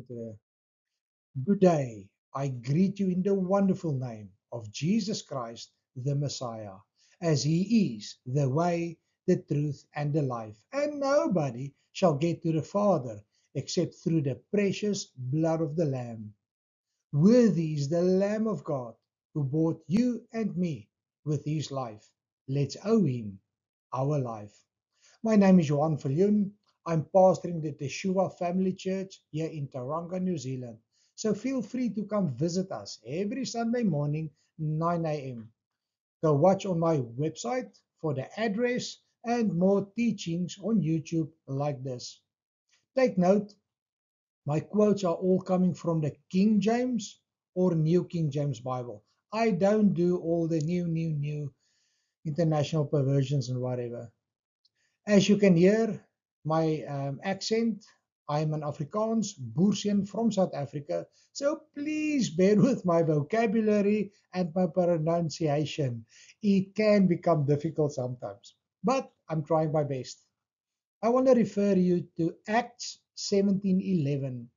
Good day. I greet you in the wonderful name of Jesus Christ, the Messiah, as He is the way, the truth, and the life. And nobody shall get to the Father except through the precious blood of the Lamb. Worthy is the Lamb of God who bought you and me with His life. Let's owe Him our life. My name is Johan Viljoen. I'm pastoring the Teshua Family Church here in Tauranga, New Zealand. So feel free to come visit us every Sunday morning, 9 a.m. Go watch on my website for the address and more teachings on YouTube like this. Take note, my quotes are all coming from the King James or New King James Bible. I don't do all the new international perversions and whatever. As you can hear, my accent, I'm an Afrikaans Boerseun from South Africa, so please bear with my vocabulary and my pronunciation. It can become difficult sometimes, but I'm trying my best. I want to refer you to Acts 17:11.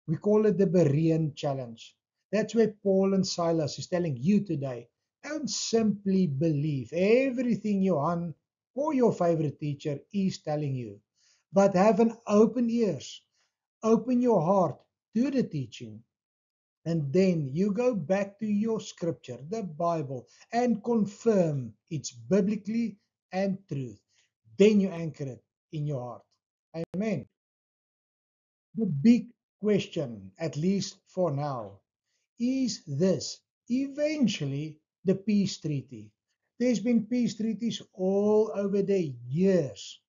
We call it the Berean Challenge. That's where Paul and Silas is telling you today. Don't simply believe everything Johan or your favorite teacher is telling you, but have an open ears, open your heart to the teaching, and then you go back to your scripture, the Bible, and confirm it's biblically and truth. Then you anchor it in your heart. Amen. The big question, at least for now, is this eventually the peace treaty? There's been peace treaties all over the years.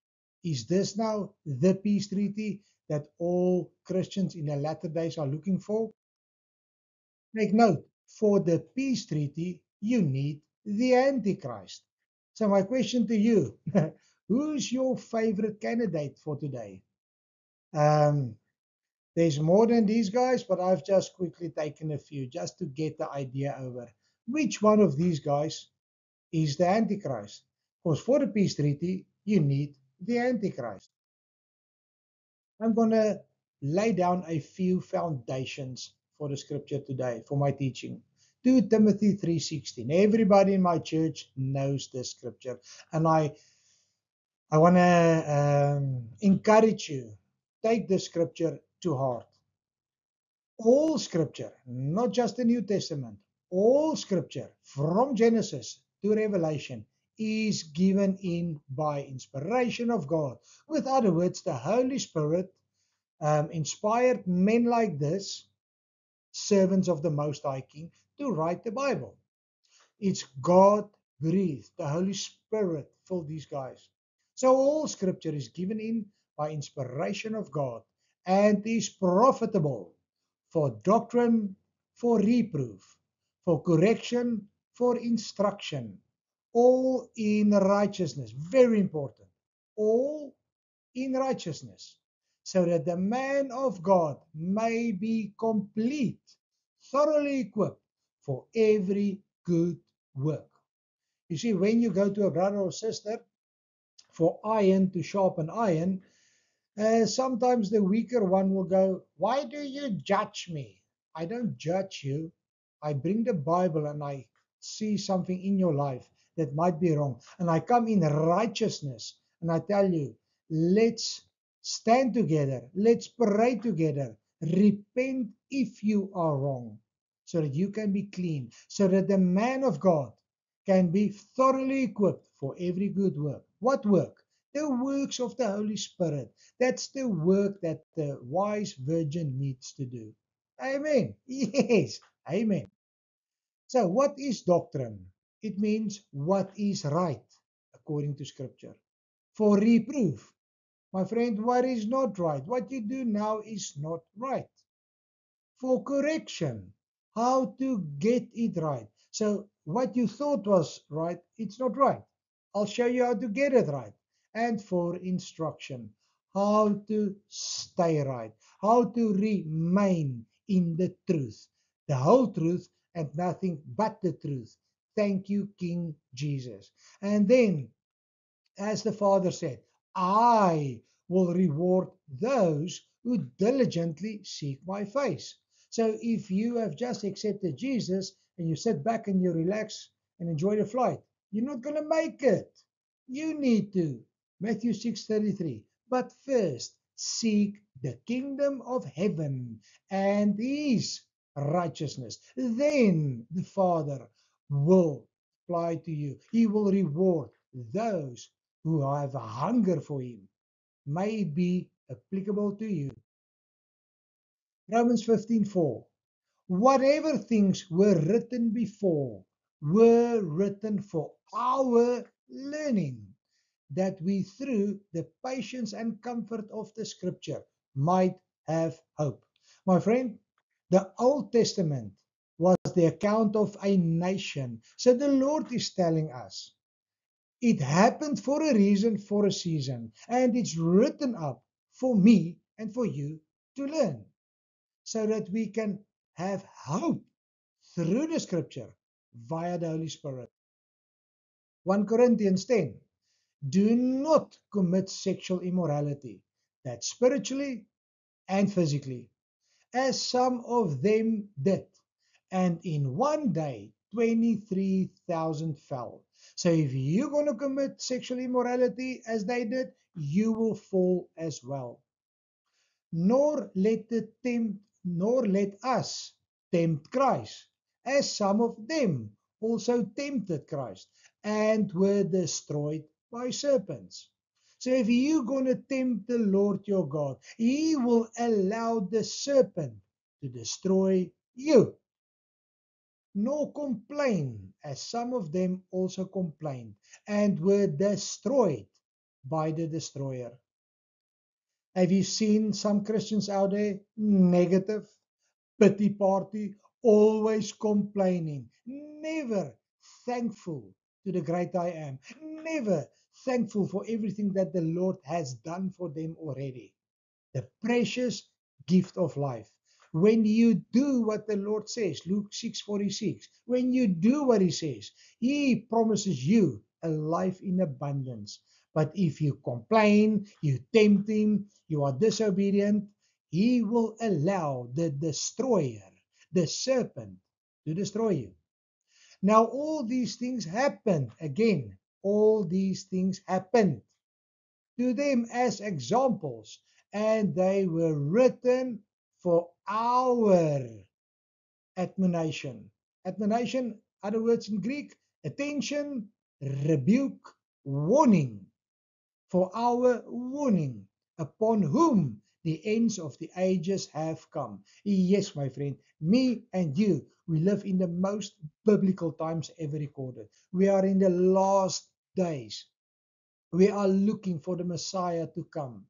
Is this now the peace treaty that all Christians in the latter days are looking for? Take note, for the peace treaty, you need the Antichrist. So, my question to you who's your favorite candidate for today? Um, There's more than these guys, but I've just quickly taken a few just to get the idea over which one of these guys is the Antichrist. Because for the peace treaty, you need the Antichrist. I'm going to lay down a few foundations for the scripture today, for my teaching. 2 Timothy 3:16. Everybody in my church knows this scripture. And I want to encourage you, take the scripture to heart. All scripture, not just the New Testament, all scripture from Genesis to Revelation is given in by inspiration of God. With other words, the Holy Spirit inspired men like this, servants of the Most High King, to write the Bible. It's God breathed, the Holy Spirit filled these guys. So all scripture is given in by inspiration of God and is profitable for doctrine, for reproof, for correction, for instruction, all in righteousness. Very important. All in righteousness, so that the man of God may be complete, thoroughly equipped for every good work. You see, when you go to a brother or sister for iron to sharpen iron, sometimes the weaker one will go, "Why do you judge me?" I don't judge you. I bring the Bible and I see something in your life that might be wrong. And I come in righteousness and I tell you, let's stand together. Let's pray together. Repent if you are wrong so that you can be clean, so that the man of God can be thoroughly equipped for every good work. What work? The works of the Holy Spirit. That's the work that the wise virgin needs to do. Amen. Yes. Amen. So, what is doctrine? It means what is right according to Scripture. For reproof, my friend, what is not right? What you do now is not right. For correction, how to get it right. So, what you thought was right, it's not right. I'll show you how to get it right. And for instruction, how to stay right, how to remain in the truth, the whole truth and nothing but the truth. Thank you, King Jesus. And then, as the Father said, I will reward those who diligently seek my face. So if you have just accepted Jesus and you sit back and you relax and enjoy the flight, you're not going to make it. You need to. Matthew 6:33. But first, seek the kingdom of heaven and his righteousness. Then the Father will apply to you. He will reward those who have a hunger for him. May it be applicable to you. Romans 15:4. Whatever things were written before were written for our learning, that we through the patience and comfort of the scripture might have hope. My friend, the Old Testament was the account of a nation. So the Lord is telling us it happened for a reason, for a season, and it's written up for me and for you to learn so that we can have hope through the scripture via the Holy Spirit. 1 Corinthians 10. Do not commit sexual immorality, that's spiritually and physically, as some of them did. And in one day, 23,000 fell. So if you're going to commit sexual immorality as they did, you will fall as well. Nor let us tempt Christ, as some of them also tempted Christ and were destroyed by serpents. So if you're going to tempt the Lord your God, he will allow the serpent to destroy you. Nor complain, as some of them also complained and were destroyed by the destroyer. Have you seen some Christians out there? Negative, pity party, always complaining, never thankful to the great I am, never thankful for everything that the Lord has done for them already. The precious gift of life. When you do what the Lord says, Luke 6:46, when you do what he says, he promises you a life in abundance. But if you complain, you tempt him, you are disobedient, he will allow the destroyer, the serpent, to destroy you. Now, all these things happened. Again, all these things happened to them as examples, and they were written for our admonition. Admonition, other words in Greek, attention, rebuke, warning, for our warning, upon whom the ends of the ages have come. Yes, my friend, me and you, we live in the most biblical times ever recorded. We are in the last days. We are looking for the Messiah to come.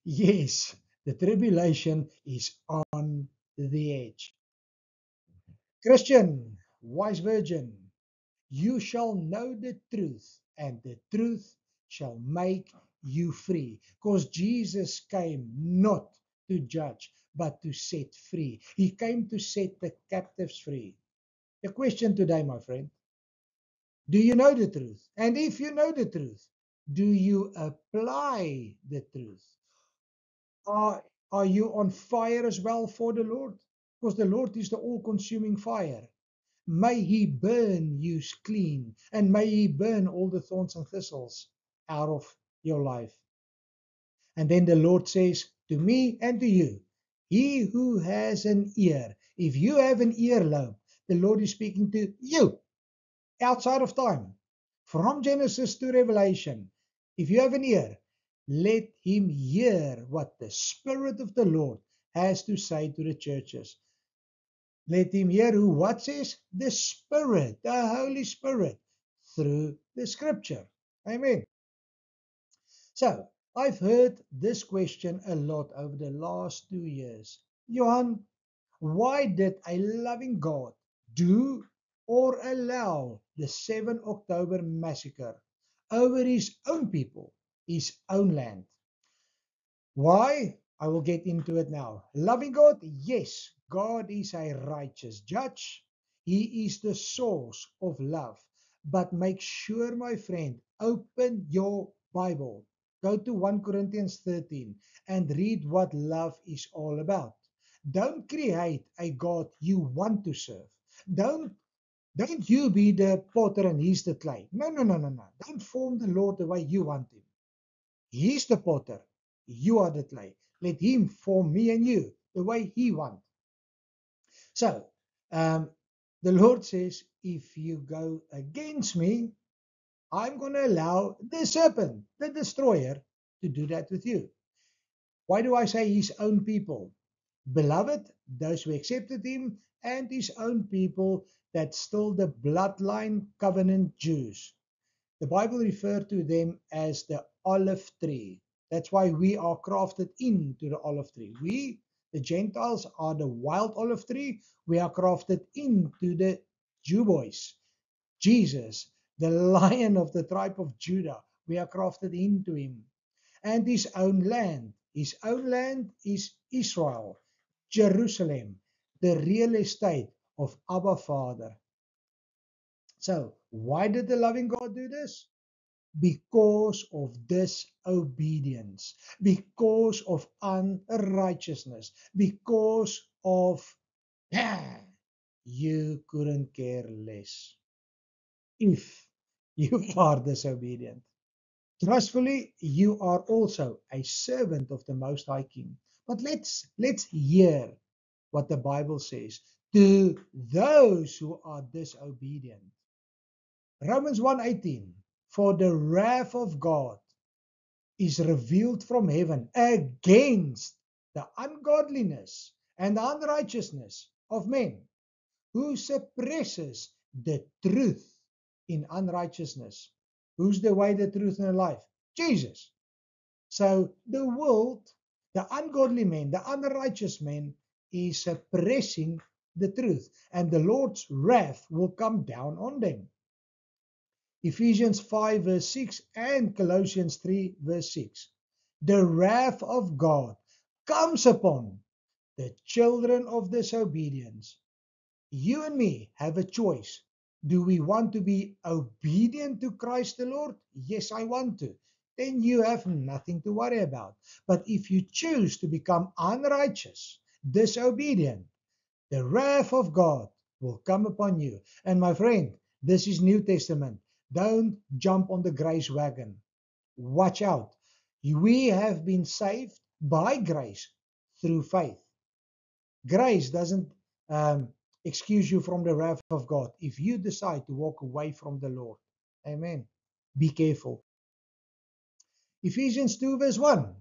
Yes, the tribulation is on the edge. Christian, wise virgin, you shall know the truth, and the truth shall make you free. Because Jesus came not to judge, but to set free. He came to set the captives free. The question today, my friend, do you know the truth? And if you know the truth, do you apply the truth? Are you on fire as well for the Lord? Because the Lord is the all consuming fire. May he burn you clean, and may he burn all the thorns and thistles out of your life. And then the Lord says to me and to you, he who has an ear, if you have an earlobe, the Lord is speaking to you outside of time, from Genesis to Revelation. If you have an ear, let him hear what the Spirit of the Lord has to say to the churches. Let him hear who what says? The Spirit, the Holy Spirit, through the Scripture. Amen. So, I've heard this question a lot over the last 2 years. Johan, why did a loving God do or allow the 7 October massacre over his own people, his own land? Why? I will get into it now. Loving God? Yes, God is a righteous judge. He is the source of love. But make sure, my friend, open your Bible. Go to 1 Corinthians 13 and read what love is all about. Don't create a God you want to serve. Don't don't you be the potter and he's the clay. No, no, no, no, no. Don't form the Lord the way you want him. He's the potter. You are the clay. Let him form me and you the way he wants. So, um, the Lord says, if you go against me, I'm going to allow the serpent, the destroyer, to do that with you. Why do I say his own people? Beloved, those who accepted him, and his own people that still the bloodline covenant Jews. The Bible referred to them as the olive tree. That's why we are crafted into the olive tree. We, the Gentiles, are the wild olive tree. We are crafted into the Jew boys. Jesus, the lion of the tribe of Judah, we are crafted into him. And his own land. His own land is Israel, Jerusalem, the real estate of Abba Father. So, why did the loving God do this? Because of disobedience, because of unrighteousness, because of you couldn't care less if you are disobedient. Trustfully, you are also a servant of the Most High King. But let's hear what the Bible says to those who are disobedient. Romans 1:18. For the wrath of God is revealed from heaven against the ungodliness and unrighteousness of men who suppresses the truth in unrighteousness. Who's the way, the truth, and the life? Jesus. So the world, the ungodly men, the unrighteous men, is suppressing the truth, and the Lord's wrath will come down on them. Ephesians 5 verse 6 and Colossians 3 verse 6. The wrath of God comes upon the children of disobedience. You and me have a choice. Do we want to be obedient to Christ the Lord? Yes, I want to. Then you have nothing to worry about. But if you choose to become unrighteous, disobedient, the wrath of God will come upon you. And my friend, this is New Testament. Don't jump on the grace wagon. Watch out. We have been saved by grace through faith. Grace doesn't excuse you from the wrath of God if you decide to walk away from the Lord. Amen. Be careful. Ephesians 2 verse 1.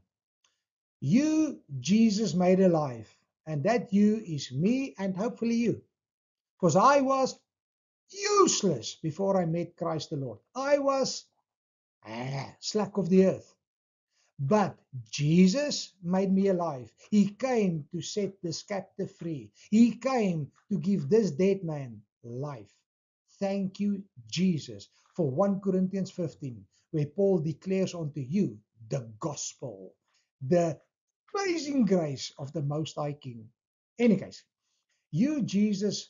You, Jesus, made alive, and that you is me and hopefully you. Because I was useless before I met Christ the Lord. I was slack of the earth. But Jesus made me alive. He came to set this captive free. He came to give this dead man life. Thank you, Jesus, for 1 Corinthians 15, where Paul declares unto you the gospel, the amazing grace of the Most High King. Any case, you, Jesus,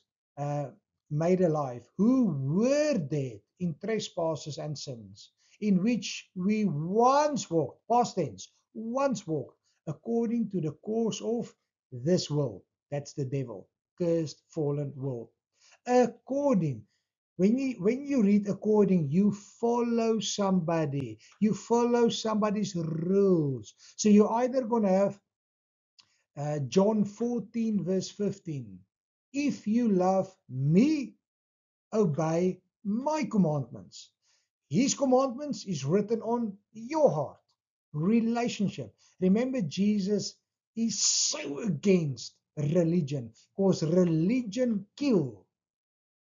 made alive, who were dead in trespasses and sins, in which we once walked, past tense, once walked, according to the course of this world. That's the devil, cursed, fallen world. According. When you read according, you follow somebody. You follow somebody's rules. So you're either going to have John 14 verse 15. If you love me, obey my commandments. His commandments is written on your heart. Relationship. Remember, Jesus is so against religion because religion kills,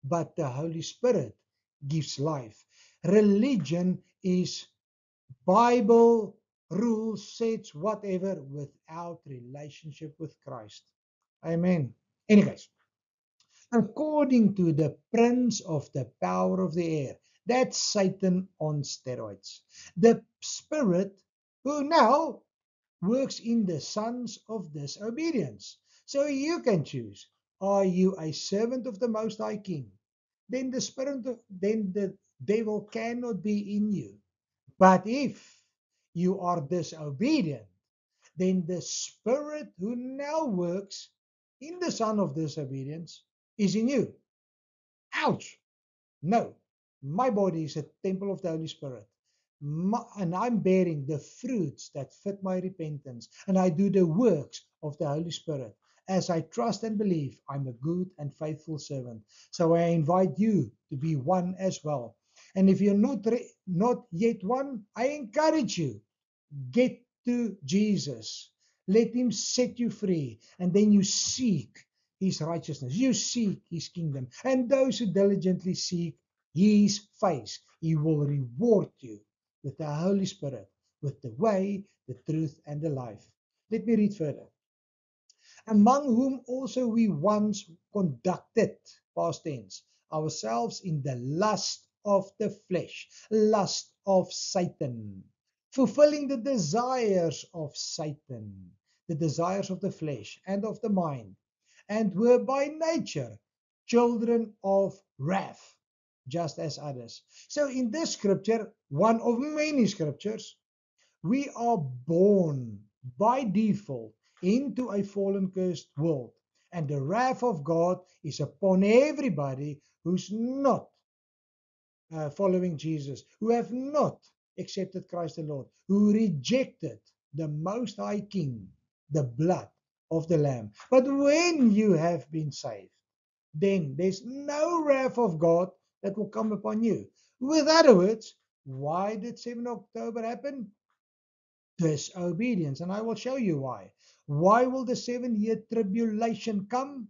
but the Holy Spirit gives life. Religion is Bible, rules, sets, whatever, without relationship with Christ. Amen. Anyways, according to the prince of the power of the air, that's Satan on steroids. The spirit who now works in the sons of disobedience. So you can choose. Are you a servant of the Most High King? Then the devil cannot be in you. But if you are disobedient, then the spirit who now works in the son of disobedience is in you. Ouch! No, my body is a temple of the Holy Spirit. And I'm bearing the fruits that fit my repentance. And I do the works of the Holy Spirit. As I trust and believe, I'm a good and faithful servant. So I invite you to be one as well. And if you're not yet one, I encourage you, get to Jesus. Let him set you free. And then you seek his righteousness. You seek his kingdom. And those who diligently seek his face, he will reward you with the Holy Spirit, with the way, the truth, and the life. Let me read further. Among whom also we once conducted, past tense, ourselves in the lust of the flesh, lust of Satan, fulfilling the desires of Satan, the desires of the flesh and of the mind, and were by nature children of wrath, just as others. So in this scripture, one of many scriptures, we are born by default into a fallen, cursed world. And the wrath of God is upon everybody who's not following Jesus, who have not accepted Christ the Lord, who rejected the Most High King, the blood of the Lamb. But when you have been saved, then there's no wrath of God that will come upon you. With other words, why did 7 October happen? Disobedience. And I will show you why. Why will the 7-year tribulation come?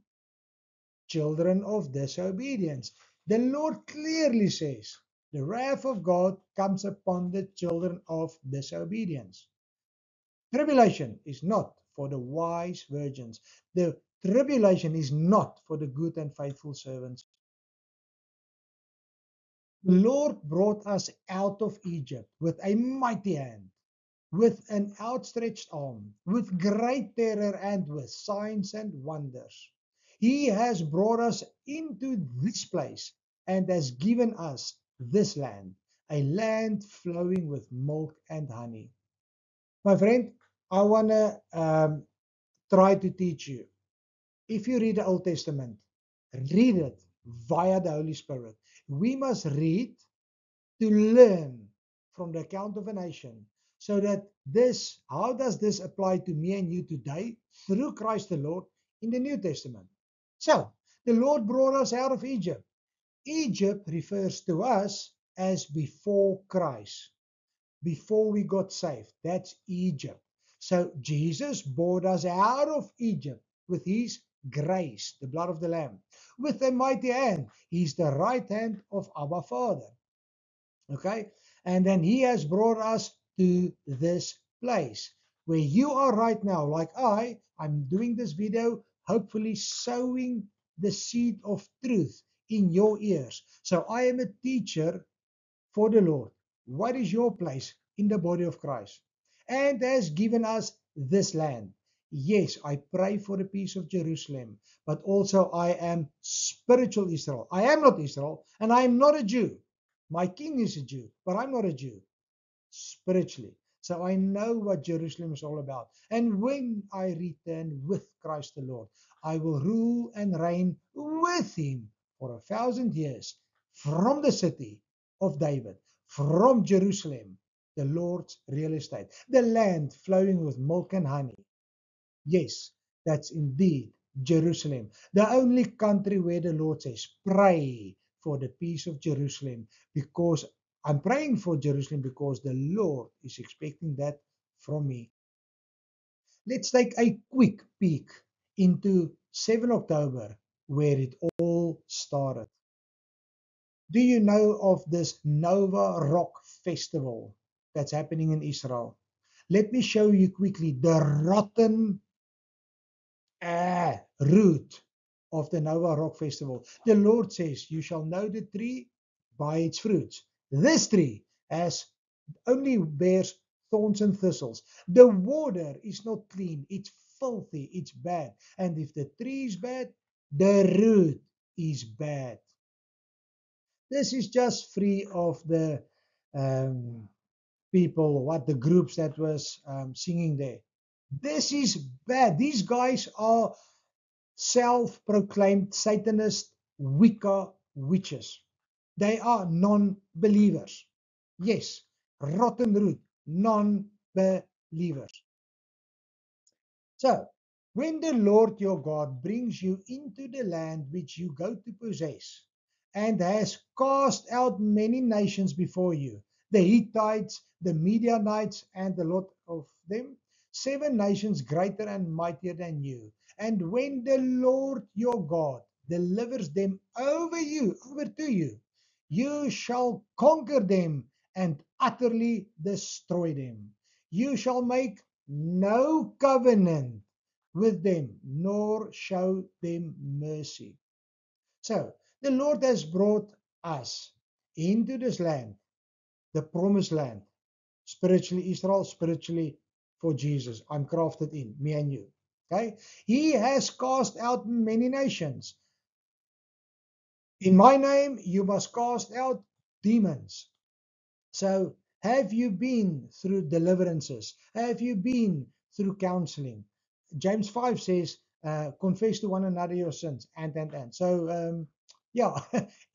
Children of disobedience. The Lord clearly says the wrath of God comes upon the children of disobedience. Tribulation is not for the wise virgins. The tribulation is not for the good and faithful servants. The Lord brought us out of Egypt with a mighty hand, with an outstretched arm, with great terror, and with signs and wonders. He has brought us into this place and has given us this land, a land flowing with milk and honey. My friend, I want to try to teach you. If you read the Old Testament, read it via the Holy Spirit. We must read to learn from the account of a nation, so that this, how does this apply to me and you today through Christ the Lord in the New Testament? So, the Lord brought us out of Egypt. Egypt refers to us as before Christ, before we got saved. That's Egypt. So, Jesus brought us out of Egypt with his grace, the blood of the Lamb, with a mighty hand. He's the right hand of our Father. Okay, and then he has brought us to this place where you are right now, like I'm doing this video, hopefully sowing the seed of truth in your ears. So I am a teacher for the Lord. What is your place in the body of Christ? And has given us this land. Yes, I pray for the peace of Jerusalem, but also I am spiritual Israel. I am not Israel, and I am not a Jew. My king is a Jew, but I'm not a Jew spiritually. So I know what Jerusalem is all about. And when I return with Christ the Lord, I will rule and reign with him for 1,000 years from the city of David, from Jerusalem, the Lord's real estate, the land flowing with milk and honey. Yes, that's indeed Jerusalem, the only country where the Lord says, pray for the peace of Jerusalem, because I'm praying for Jerusalem because the Lord is expecting that from me. Let's take a quick peek into 7 October, where it all started. Do you know of this Nova Rock Festival that's happening in Israel? Let me show you quickly the rotten root of the Nova Rock Festival. The Lord says, you shall know the tree by its fruits. This tree has only bears thorns and thistles. The water is not clean, it's filthy, it's bad. And if the tree is bad, the root is bad. This is just free of the people, what the groups that was singing there. This is bad. These guys are self-proclaimed Satanist Wicca witches. They are non-believers. Yes, rotten root, non-believers. So, when the Lord your God brings you into the land which you go to possess, and has cast out many nations before you, the Hittites, the Midianites, and a lot of them, 7 nations greater and mightier than you. And when the Lord your God delivers them over to you, you shall conquer them and utterly destroy them. You shall make no covenant with them, nor show them mercy. So, the Lord has brought us into this land, the promised land, spiritually Israel, spiritually for Jesus. I'm crafted in, me and you. Okay? He has cast out many nations. In my name, you must cast out demons. So, have you been through deliverances? Have you been through counseling? James 5 says, confess to one another your sins, and. So, yeah,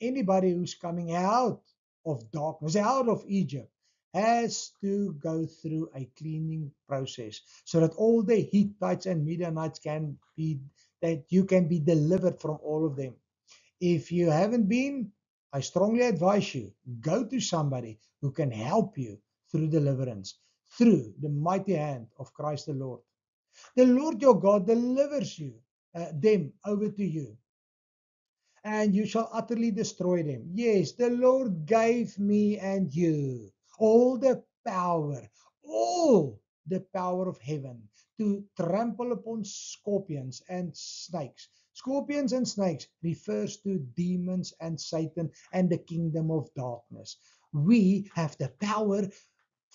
anybody who's coming out of darkness, out of Egypt, has to go through a cleaning process so that all the Hittites and Midianites can be, that you can be delivered from all of them. If you haven't been, I strongly advise you, go to somebody who can help you through deliverance, through the mighty hand of Christ the Lord. The Lord your God delivers them over to you, and you shall utterly destroy them. Yes, the Lord gave me and you all the power of heaven to trample upon scorpions and snakes. Scorpions and snakes refers to demons and Satan and the kingdom of darkness. We have the power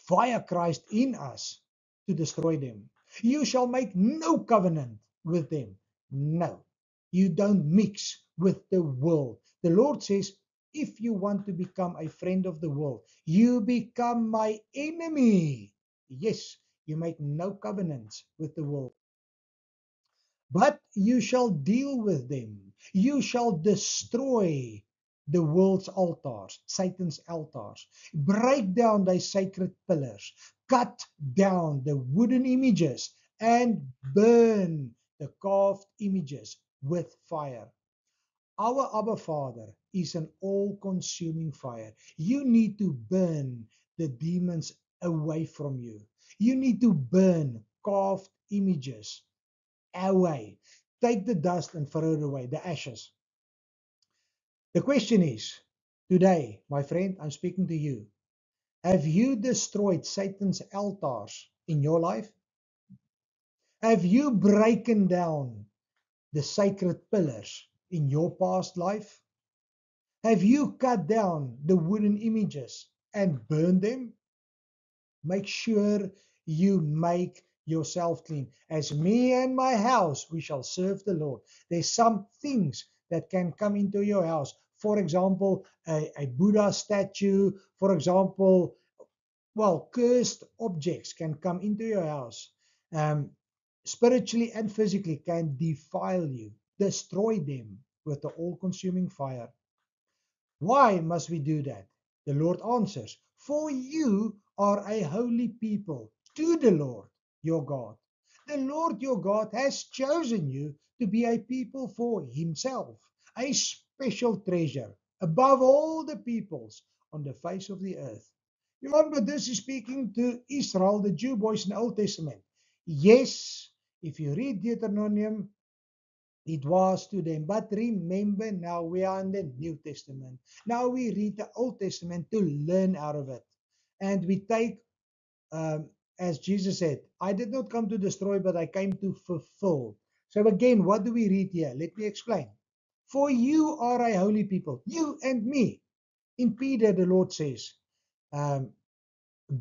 via Christ in us to destroy them. You shall make no covenant with them. No, you don't mix with the world. The Lord says, if you want to become a friend of the world, you become my enemy. Yes, you make no covenants with the world. But you shall deal with them. You shall destroy the world's altars, Satan's altars. Break down thy sacred pillars. Cut down the wooden images and burn the carved images with fire. Our Abba Father is an all-consuming fire. You need to burn the demons away from you. You need to burn carved images away. Take the dust and throw it away, the ashes. The question is, today, my friend, I'm speaking to you. Have you destroyed Satan's altars in your life? Have you broken down the sacred pillars in your past life? Have you cut down the wooden images and burned them? Make sure you make yourself clean. As me and my house, we shall serve the Lord. There's some things that can come into your house. For example, a Buddha statue. For example, well, cursed objects can come into your house. Spiritually and physically can defile you. Destroy them with the all-consuming fire. Why must we do that? The Lord answers, for you are a holy people to the Lord your God. The Lord your God has chosen you to be a people for himself, a special treasure above all the peoples on the face of the earth. Remember, this is speaking to Israel, the Jew boys in the Old Testament. Yes, if you read Deuteronomy, it was to them. But remember, now we are in the New Testament. Now we read the Old Testament to learn out of it. And we take, as Jesus said, I did not come to destroy, but I came to fulfill. So again, what do we read here? Let me explain. For you are a holy people, you and me. In Peter, the Lord says, um,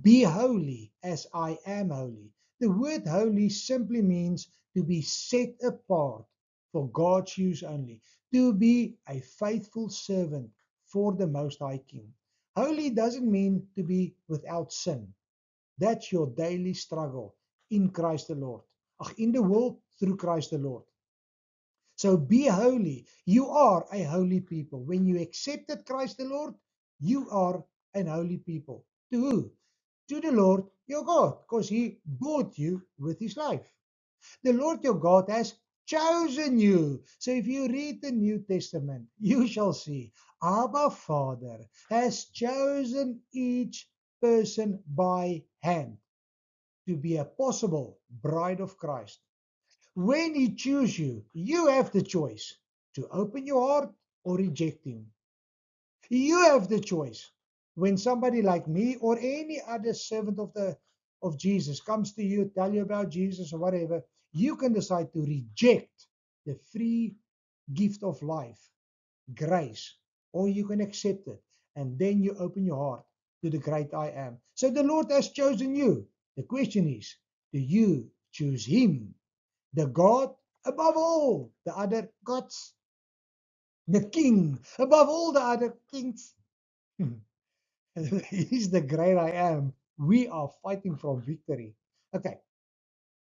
be holy as I am holy. The word holy simply means to be set apart for God's use only, to be a faithful servant for the Most High King. Holy doesn't mean to be without sin. That's your daily struggle in Christ the Lord. In the world through Christ the Lord. So be holy. You are a holy people. When you accepted Christ the Lord, you are an holy people. To who? To the Lord your God, because he bought you with his life. The Lord your God has chosen you. So if you read the New Testament, you shall see Abba Father has chosen each person by hand to be a possible bride of Christ. When he chooses you, you have the choice to open your heart or reject him. You have the choice. When somebody like me or any other servant of Jesus comes to you, tell you about Jesus or whatever, you can decide to reject the free gift of life, grace, or you can accept it. And then you open your heart to the great I am. So the Lord has chosen you. The question is, do you choose him, the God above all the other gods, the king above all the other kings? He's the great I am. We are fighting for victory. Okay.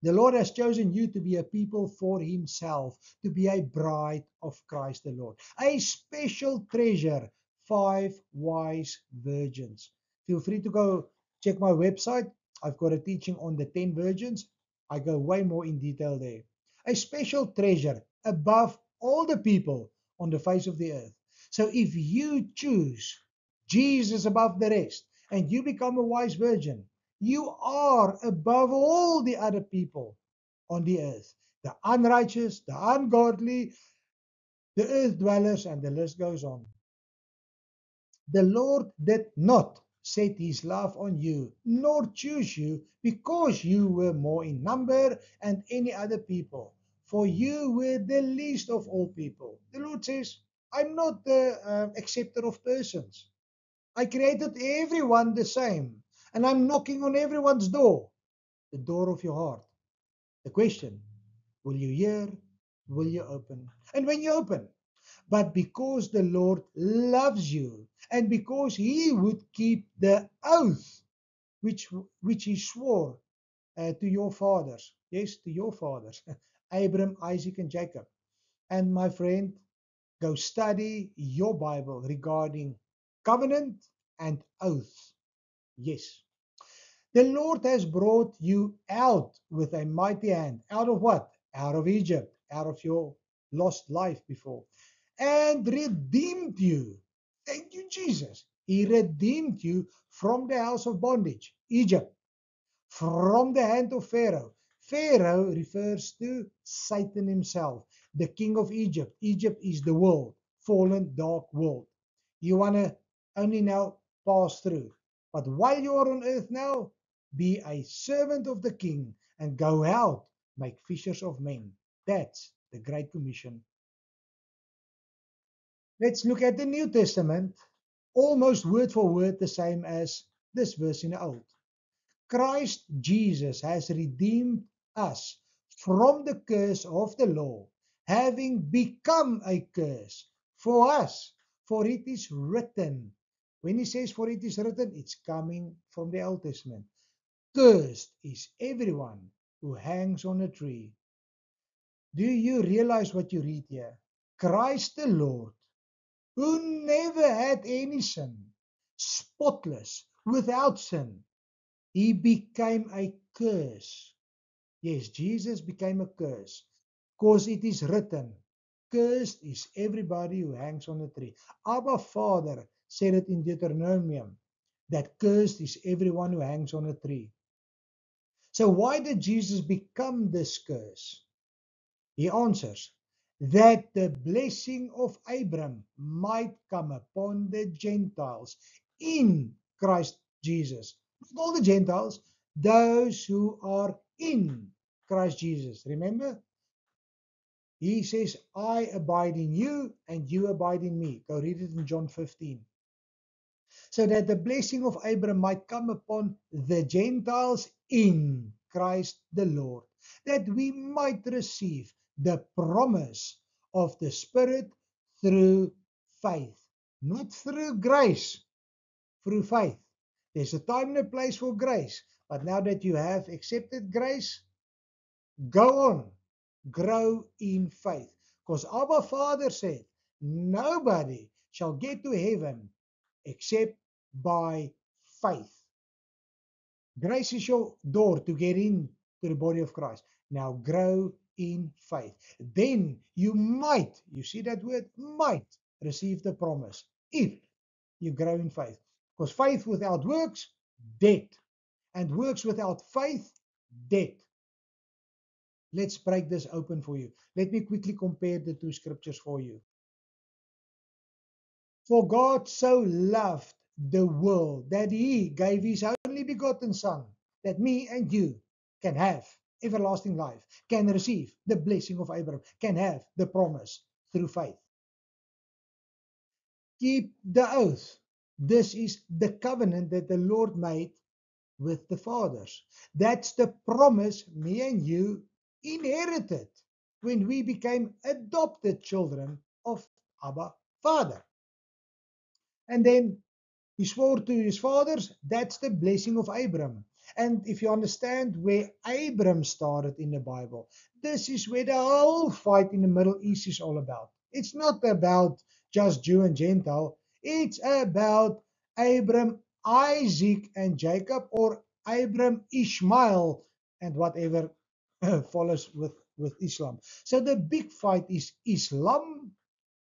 The Lord has chosen you to be a people for himself, to be a bride of Christ the Lord. A special treasure, 5 wise virgins. Feel free to go check my website. I've got a teaching on the 10 virgins. I go way more in detail there. A special treasure above all the people on the face of the earth. So if you choose Jesus above the rest and you become a wise virgin, you are above all the other people on the earth. The unrighteous, the ungodly, the earth dwellers, and the list goes on. The Lord did not set his love on you, nor choose you, because you were more in number than any other people. For you were the least of all people. The Lord says, I'm not the acceptor of persons. I created everyone the same, and I'm knocking on everyone's door, the door of your heart. The question, will you hear? Will you open? And when you open, but because the Lord loves you and because he would keep the oath which, which he swore to your fathers, yes, to your fathers, Abraham, Isaac, and Jacob. And my friend, go study your Bible regarding covenant and oath. Yes. The Lord has brought you out with a mighty hand. Out of what? Out of Egypt, out of your lost life before. And redeemed you. Thank you, Jesus. He redeemed you from the house of bondage, Egypt, from the hand of Pharaoh. Pharaoh refers to Satan himself, the king of Egypt. Egypt is the world, fallen, dark world. You want to only now pass through. But while you are on earth now, be a servant of the king and go out, make fishers of men. That's the Great Commission. Let's look at the New Testament, almost word for word the same as this verse in the Old. Christ Jesus has redeemed us from the curse of the law, having become a curse for us. For it is written. When he says for it is written, it's coming from the Old Testament. Cursed is everyone who hangs on a tree. Do you realize what you read here? Christ the Lord, who never had any sin, spotless, without sin, he became a curse. Yes, Jesus became a curse because it is written, cursed is everybody who hangs on a tree. Abba Father said it in Deuteronomium that cursed is everyone who hangs on a tree. So why did Jesus become this curse? He answers, that the blessing of Abraham might come upon the Gentiles in Christ Jesus. Not all the Gentiles, those who are in Christ Jesus. Remember? He says, I abide in you and you abide in me. Go read it in John 15. So that the blessing of Abraham might come upon the Gentiles in Christ the Lord, that we might receive the promise of the Spirit through faith, not through grace, through faith. There's a time and a place for grace, But now that you have accepted grace, go on, grow in faith. Because our Father said, nobody shall get to heaven except by faith. Grace is your door to get in to the body of Christ. Now grow in faith. Then you might, you see that word, might receive the promise if you grow in faith. Because faith without works, dead. And works without faith, dead. Let's break this open for you. Let me quickly compare the two scriptures for you. For God so loved the world that he gave his only begotten Son, that me and you can have everlasting life, can receive the blessing of Abraham, can have the promise through faith. Keep the oath. This is the covenant that the Lord made with the fathers. That's the promise me and you inherited when we became adopted children of Abba Father. And then he swore to his fathers, that's the blessing of Abram. And if you understand where Abram started in the Bible, this is where the whole fight in the Middle East is all about. It's not about just Jew and Gentile, it's about Abram, Isaac, and Jacob, or Abram, Ishmael, and whatever follows with Islam. So the big fight is Islam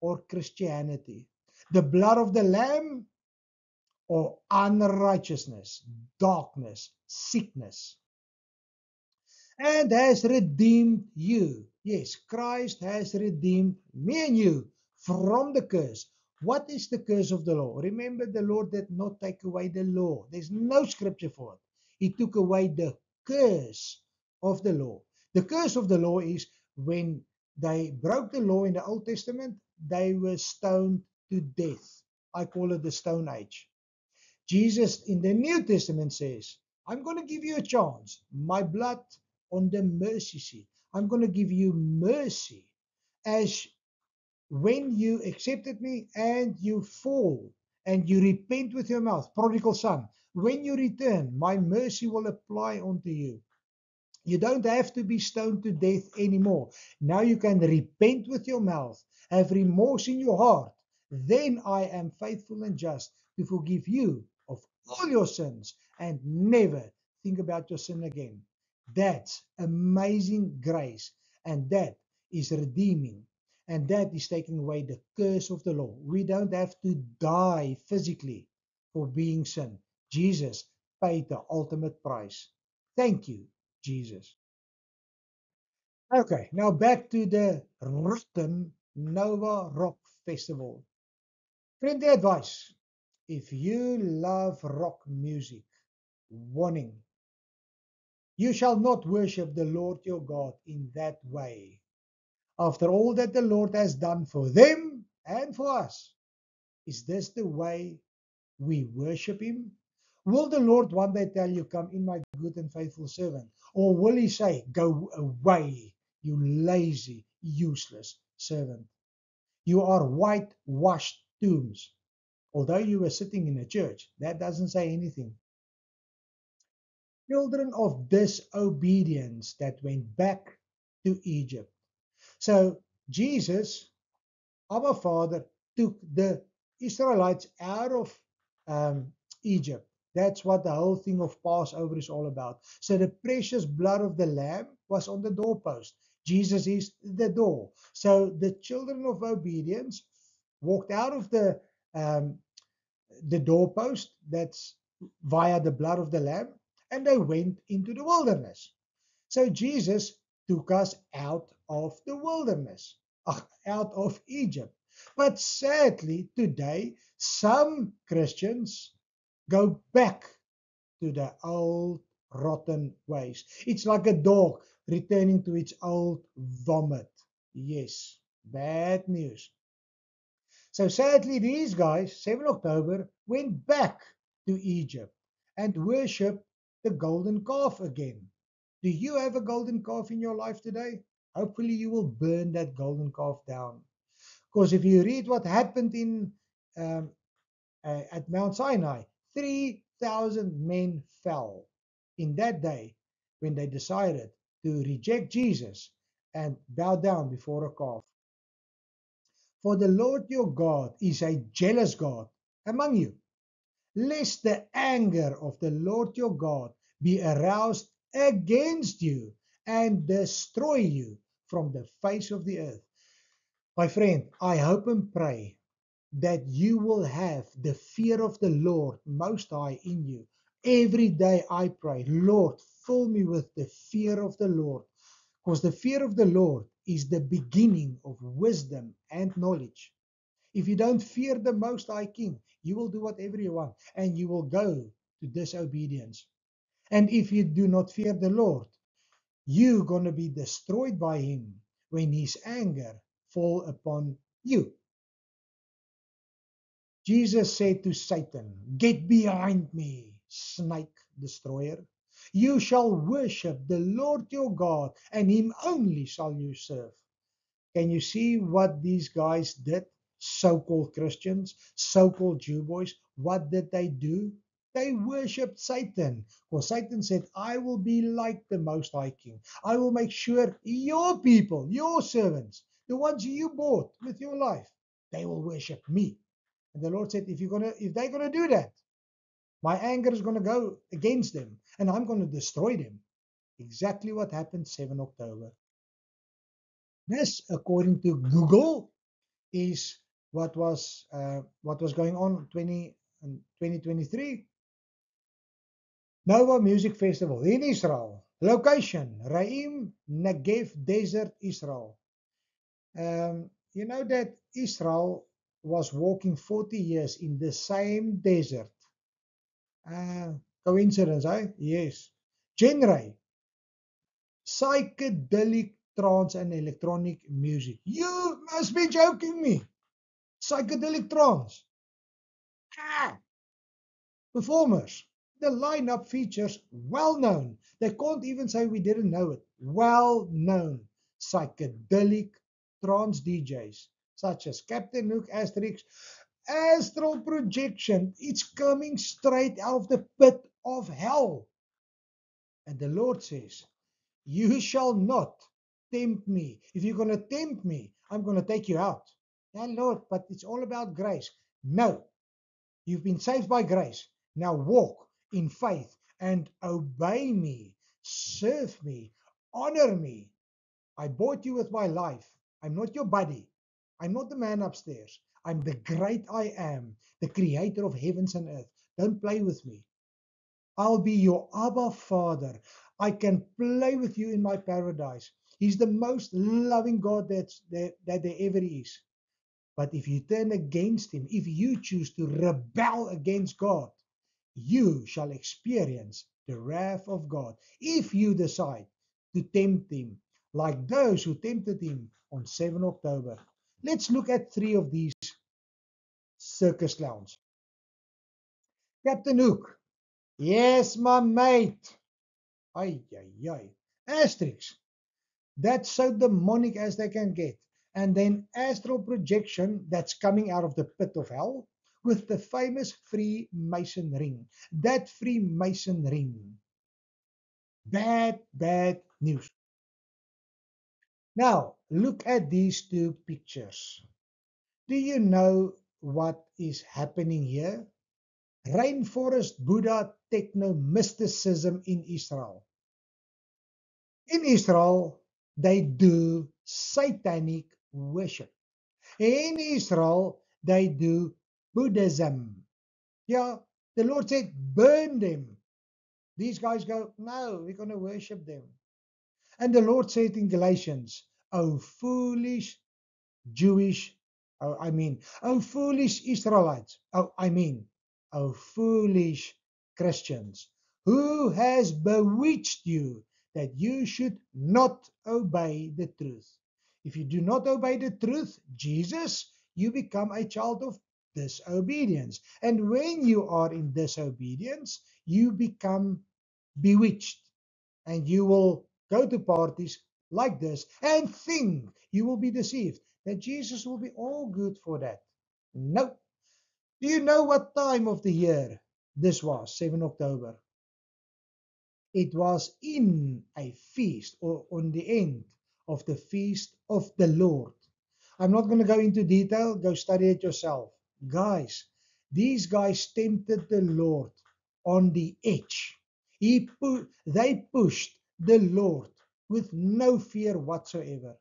or Christianity. The blood of the Lamb or unrighteousness, darkness, sickness, and has redeemed you. Yes, Christ has redeemed me and you from the curse. What is the curse of the law? Remember, the Lord did not take away the law. There's no scripture for it. He took away the curse of the law. The curse of the law is when they broke the law in the Old Testament, they were stoned to death. I call it the Stone Age. Jesus in the New Testament says, I'm going to give you a chance. My blood on the mercy seat. I'm going to give you mercy as when you accepted me and you fall and you repent with your mouth, prodigal son, when you return, my mercy will apply unto you. You don't have to be stoned to death anymore. Now you can repent with your mouth, have remorse in your heart. Then I am faithful and just to forgive you of all your sins and never think about your sin again. That's amazing grace, and that is redeeming, and that is taking away the curse of the law. We don't have to die physically for being sin. Jesus paid the ultimate price. Thank you, Jesus. Okay, now back to the Rotten Nova Rock Festival. Friendly advice. If you love rock music, warning. You shall not worship the Lord your God in that way. After all that the Lord has done for them and for us, is this the way we worship him? Will the Lord one day tell you, come in, my good and faithful servant? Or will he say, go away, you lazy, useless servant? You are whitewashed tombs. Although you were sitting in a church, that doesn't say anything. Children of disobedience that went back to Egypt. So Jesus, our Father, took the Israelites out of Egypt. That's what the whole thing of Passover is all about. So the precious blood of the Lamb was on the doorpost. Jesus is the door. So the children of obedience walked out of the doorpost. That's via the blood of the Lamb, and they went into the wilderness. So Jesus took us out of the wilderness, out of Egypt. But sadly, today, some Christians go back to the old rotten ways. It's like a dog returning to its old vomit. Yes, bad news. So sadly, these guys, 7 October, went back to Egypt and worshiped the golden calf again. Do you have a golden calf in your life today? Hopefully, you will burn that golden calf down. Because if you read what happened in at Mount Sinai, 3,000 men fell. in that day when they decided to reject Jesus and bow down before a calf. For the Lord your God is a jealous God among you, lest the anger of the Lord your God be aroused against you and destroy you from the face of the earth. My friend, I hope and pray that you will have the fear of the Lord Most High in you. Every day I pray, Lord, fill me with the fear of the Lord, because the fear of the Lord is the beginning of wisdom and knowledge. If you don't fear the Most High King, you will do whatever you want and you will go to disobedience. And if you do not fear the Lord, you're going to be destroyed by him when his anger fall upon you. Jesus said to Satan, "Get behind me, snake destroyer. You shall worship the Lord your God, and him only shall you serve." Can you see what these guys did? So-called Christians, so-called Jew boys, what did they do? They worshipped Satan. Because Satan said, I will be like the Most High King. I will make sure your people, your servants, the ones you bought with your life, they will worship me. And the Lord said, if they're gonna do that, my anger is gonna go against them, and I'm gonna destroy them. Exactly what happened 7 October. This, according to Google, is what was going on 2023. Nova Music Festival in Israel. Location: Raim Negev Desert, Israel. You know that Israel was walking 40 years in the same desert. Coincidence, eh? Yes. Genre: psychedelic trance and electronic music. You must be joking me. Psychedelic trance. Ah! Performers. The lineup features well-known, they can't even say we didn't know it, well-known psychedelic trance DJs, such as Captain Hook, Asterix, Astral Projection. It's coming straight out of the pit of hell. And the Lord says, you shall not tempt me. If you're going to tempt me, I'm going to take you out. Yeah, Lord, but it's all about grace. No, you've been saved by grace. Now walk in faith and obey me, serve me, honor me. I bought you with my life. I'm not your buddy. I'm not the man upstairs. I'm the great I am, the creator of heavens and earth. Don't play with me. I'll be your Abba Father. I can play with you in my paradise. He's the most loving God that there ever is. But if you turn against him, if you choose to rebel against God, you shall experience the wrath of God if you decide to tempt him, like those who tempted him on 7 October. Let's look at 3 of these circus clowns. Captain Hook. Yes, my mate. Ay, ay, ay. Asterix. That's so demonic as they can get. And then Astral Projection, that's coming out of the pit of hell, with the famous Freemason ring. That Freemason ring. Bad, bad news. Now, look at these 2 pictures. Do you know what is happening here? Rainforest Buddha techno mysticism in Israel. In Israel, they do satanic worship. In Israel, they do Buddhism. Yeah, the Lord said, burn them. These guys go, no, we're going to worship them. And the Lord said in Galatians, oh, foolish Jewish, oh, foolish Israelites. Oh, foolish Christians. Who has bewitched you that you should not obey the truth? If you do not obey the truth, Jesus, you become a child of disobedience. And when you are in disobedience, you become bewitched. And you will go to parties like this and think you will be deceived that Jesus will be all good for that. No. Do you know what time of the year this was, 7 October? It was in a feast or on the end of the feast of the Lord. I'm not going to go into detail. Go study it yourself. Guys, these guys tempted the Lord on the edge. They pushed the Lord with no fear whatsoever.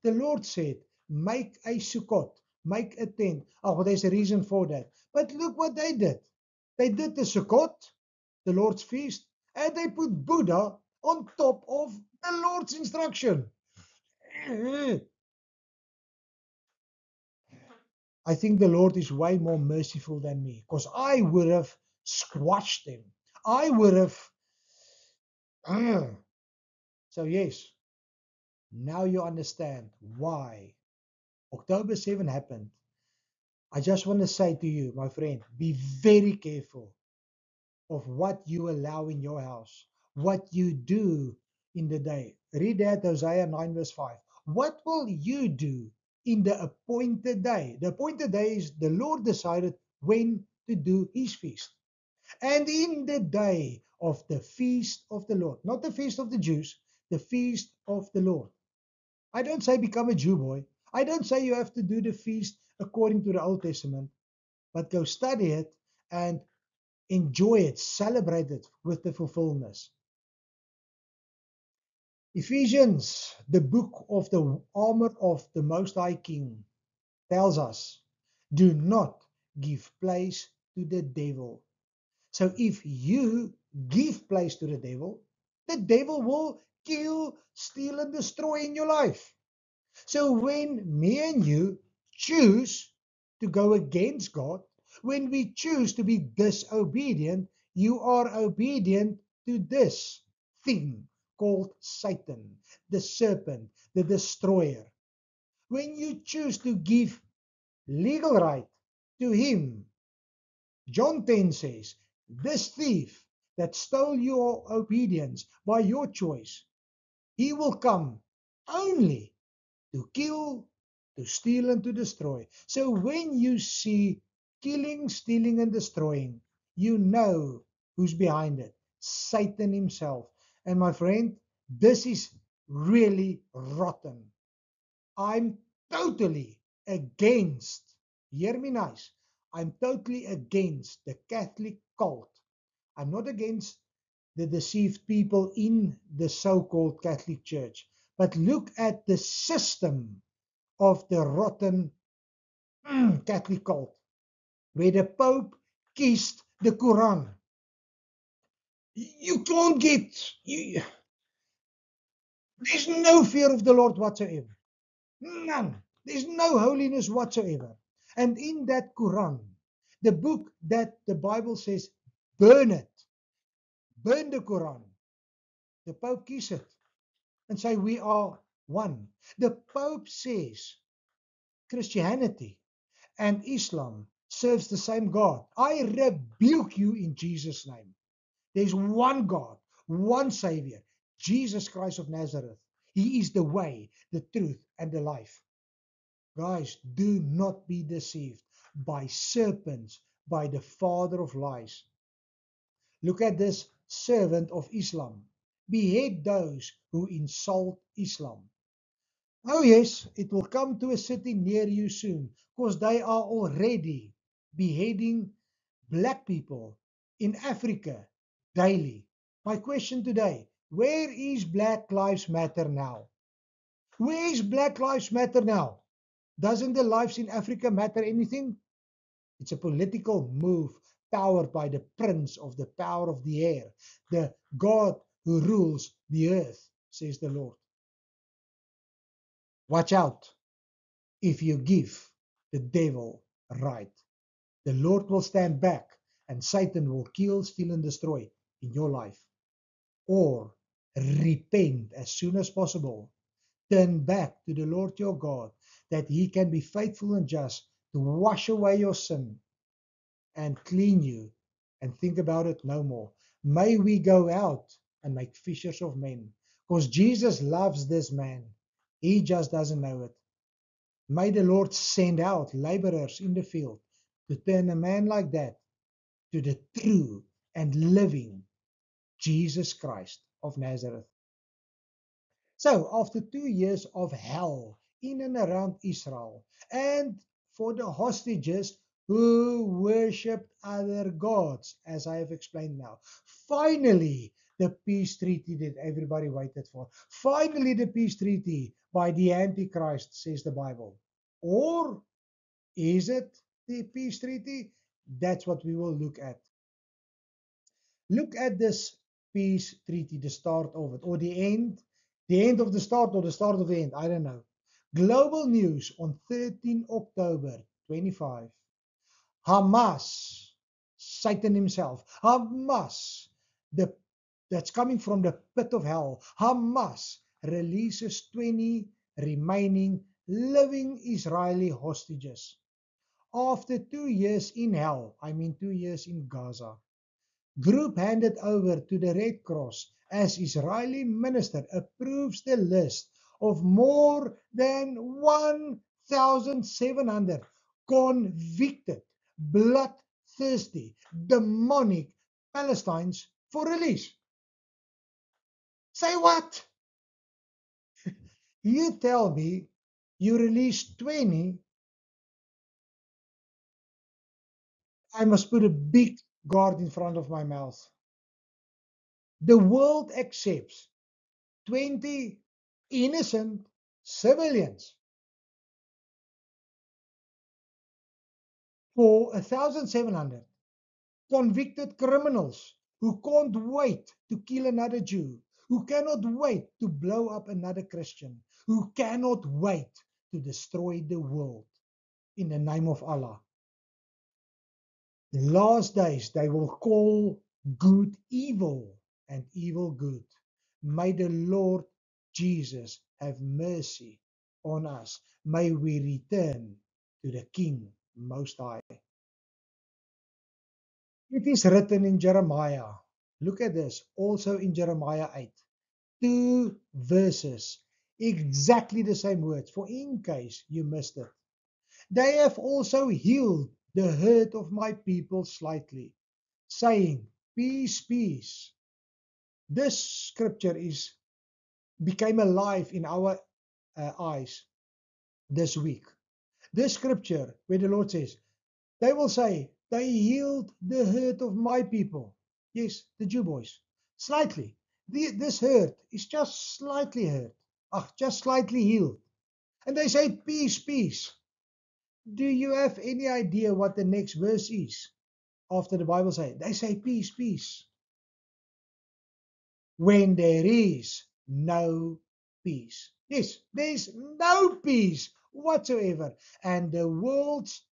The Lord said, make a sukkot, make a tent. Oh, well, there's a reason for that. But look what they did. They did the sukkot, the Lord's feast, and they put Buddha on top of the Lord's instruction. I think the Lord is way more merciful than me, because I would have squashed them. I would have. So, yes, now you understand why October 7 happened. I just want to say to you, my friend, be very careful of what you allow in your house, what you do in the day. Read that, Hosea 9 verse 5. What will you do in the appointed day? The appointed day is the Lord decided when to do his feast. And in the day of the feast of the Lord, not the feast of the Jews, the feast of the Lord. I don't say become a Jew boy. I don't say you have to do the feast according to the Old Testament, but go study it and enjoy it, celebrate it with the fulfillment. Ephesians, the book of the armor of the Most High King, tells us, do not give place to the devil. So if you give place to the devil will kill, steal, and destroy in your life. So when me and you choose to go against God, when we choose to be disobedient, you are obedient to this thing called Satan, the serpent, the destroyer. When you choose to give legal right to him, John 10 says, this thief that stole your obedience by your choice, he will come only to kill, to steal, and to destroy. So when you see killing, stealing, and destroying, you know who's behind it. Satan himself. And my friend, this is really rotten. I'm totally against, hear me nice, I'm totally against the Catholic cult. I'm not against the deceived people in the so-called Catholic Church. But look at the system of the rotten Catholic cult, where the Pope kissed the Quran. You can't there's no fear of the Lord whatsoever. None. There's no holiness whatsoever. And in that Quran, the book that the Bible says, burn it, burn the Quran, the Pope kiss it and say, we are one. The Pope says, Christianity and Islam serves the same God. I rebuke you in Jesus' name. There's one God, one Savior, Jesus Christ of Nazareth. He is the way, the truth, and the life. Guys, do not be deceived by serpents, by the father of lies. Look at this servant of Islam. Behead those who insult Islam. Oh yes, it will come to a city near you soon, because they are already beheading black people in Africa daily. My question today, where is Black Lives Matter now? Where is Black Lives Matter now? Doesn't the lives in Africa matter anything? It's a political move powered by the prince of the power of the air, the God who rules the earth, says the Lord. Watch out if you give the devil right. The Lord will stand back and Satan will kill, steal, and destroy in your life. Or repent as soon as possible. Turn back to the Lord your God, that he can be faithful and just to wash away your sin and clean you, and think about it no more. May we go out and make fishers of men, because Jesus loves this man. He just doesn't know it. May the Lord send out laborers in the field to turn a man like that to the true and living Jesus Christ of Nazareth. So, after 2 years of hell in and around Israel, and for the hostages who worshipped other gods, as I have explained now, finally the peace treaty that everybody waited for. Finally, the peace treaty by the Antichrist, says the Bible. Or is it the peace treaty? That's what we will look at. Look at this peace treaty, the start of it, or the end of the start, or the start of the end. I don't know. Global news on 13 October 25. Hamas, Satan himself, Hamas, that's coming from the pit of hell. Hamas releases 20 remaining living Israeli hostages. After 2 years in hell, I mean 2 years in Gaza, group handed over to the Red Cross as Israeli minister approves the list of more than 1,700 convicted, bloodthirsty, demonic Palestinians for release. Say what? You tell me you release 20, I must put a big guard in front of my mouth. The world accepts 20 innocent civilians for 1,700 convicted criminals who can't wait to kill another Jew, who cannot wait to blow up another Christian, who cannot wait to destroy the world in the name of Allah. The last days they will call good evil and evil good. May the Lord Jesus have mercy on us. May we return to the King Most High. It is written in Jeremiah. Look at this, also in Jeremiah 8. 2 verses, exactly the same words, for in case you missed it. They have also healed the hurt of my people slightly, saying, peace, peace. This scripture became alive in our eyes this week. This scripture where the Lord says, they will say, they healed the hurt of my people. Yes, the Jew boys. Slightly. This hurt is just slightly hurt. Just slightly healed. And they say, peace, peace. Do you have any idea what the next verse is? After the Bible says, they say, peace, peace. When there is no peace. Yes, there's no peace whatsoever. And the world's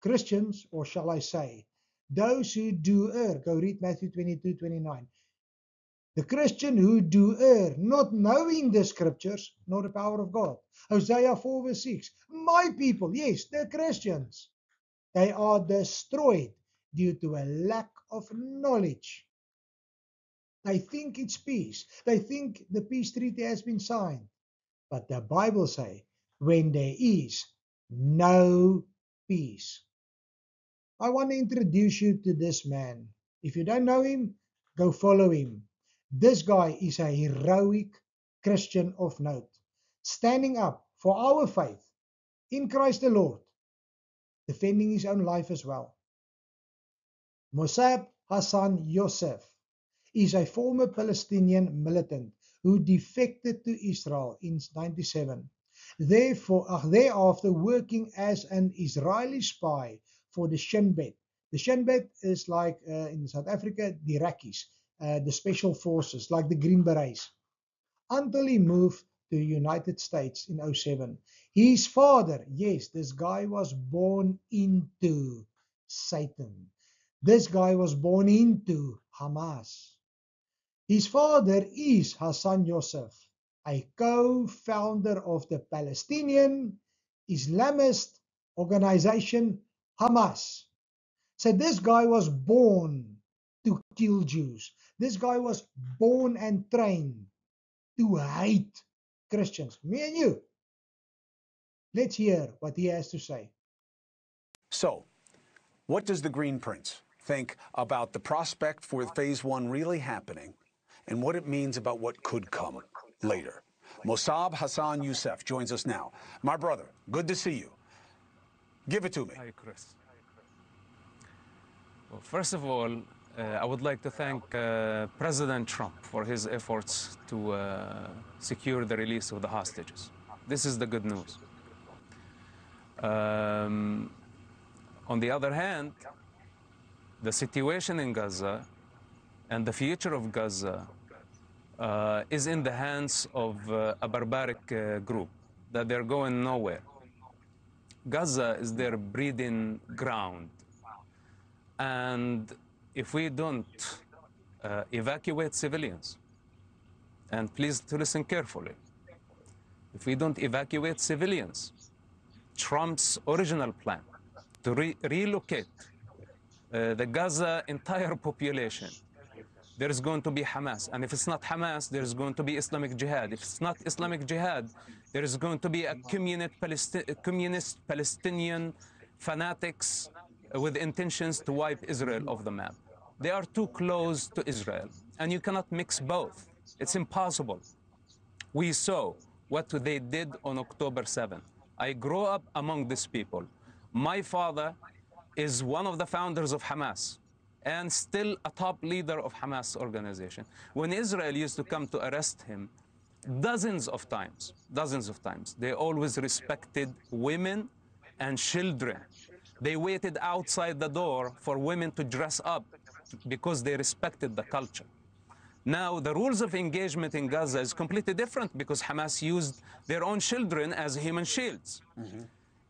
Christians, or shall I say, those who do err, go read Matthew 22:29. The Christian who do err, not knowing the scriptures, nor the power of God. Hosea 4 verse 6. My people, yes, the Christians, they are destroyed due to a lack of knowledge. They think it's peace. They think the peace treaty has been signed. But the Bible says, when there is no peace. I want to introduce you to this man. If you don't know him, go follow him. This guy is a heroic Christian of note, standing up for our faith in Christ the Lord, defending his own life as well. Mossab Hassan Youssef is a former Palestinian militant who defected to Israel in 1997. Thereafter working as an Israeli spy for the Shin Bet. The Shin Bet is like in South Africa, the Iraqis, the special forces, like the Green Berets, until he moved to the United States in 2007. His father, yes, this guy was born into Satan. This guy was born into Hamas. His father is Hassan Youssef, a co-founder of the Palestinian Islamist organization Hamas. So this guy was born to kill Jews. This guy was born and trained to hate Christians. Me and you. Let's hear what he has to say. So, what does the Green Prince think about the prospect for phase one really happening and what it means about what could come later. Mossab Hassan Youssef joins us now. My brother, good to see you. Give it to me. Hi, Chris. Well, first of all, I would like to thank President Trump for his efforts to secure the release of the hostages. This is the good news. On the other hand, the situation in Gaza and the future of Gaza is in the hands of a barbaric group, that they're going nowhere. Gaza is their breeding ground. And if we don't evacuate civilians, and please to listen carefully, if we don't evacuate civilians, Trump's original plan to relocate the Gaza entire population, there is going to be Hamas. And if it's not Hamas, there is going to be Islamic Jihad. If it's not Islamic Jihad, there is going to be a communist Palestinian fanatics with intentions to wipe Israel off the map. They are too close to Israel, and you cannot mix both. It's impossible. We saw what they did on October 7th. I grew up among these people. My father is one of the founders of Hamas and still a top leader of Hamas organization. When Israel used to come to arrest him, dozens of times, they always respected women and children. They waited outside the door for women to dress up because they respected the culture. Now, the rules of engagement in Gaza is completely different because Hamas used their own children as human shields.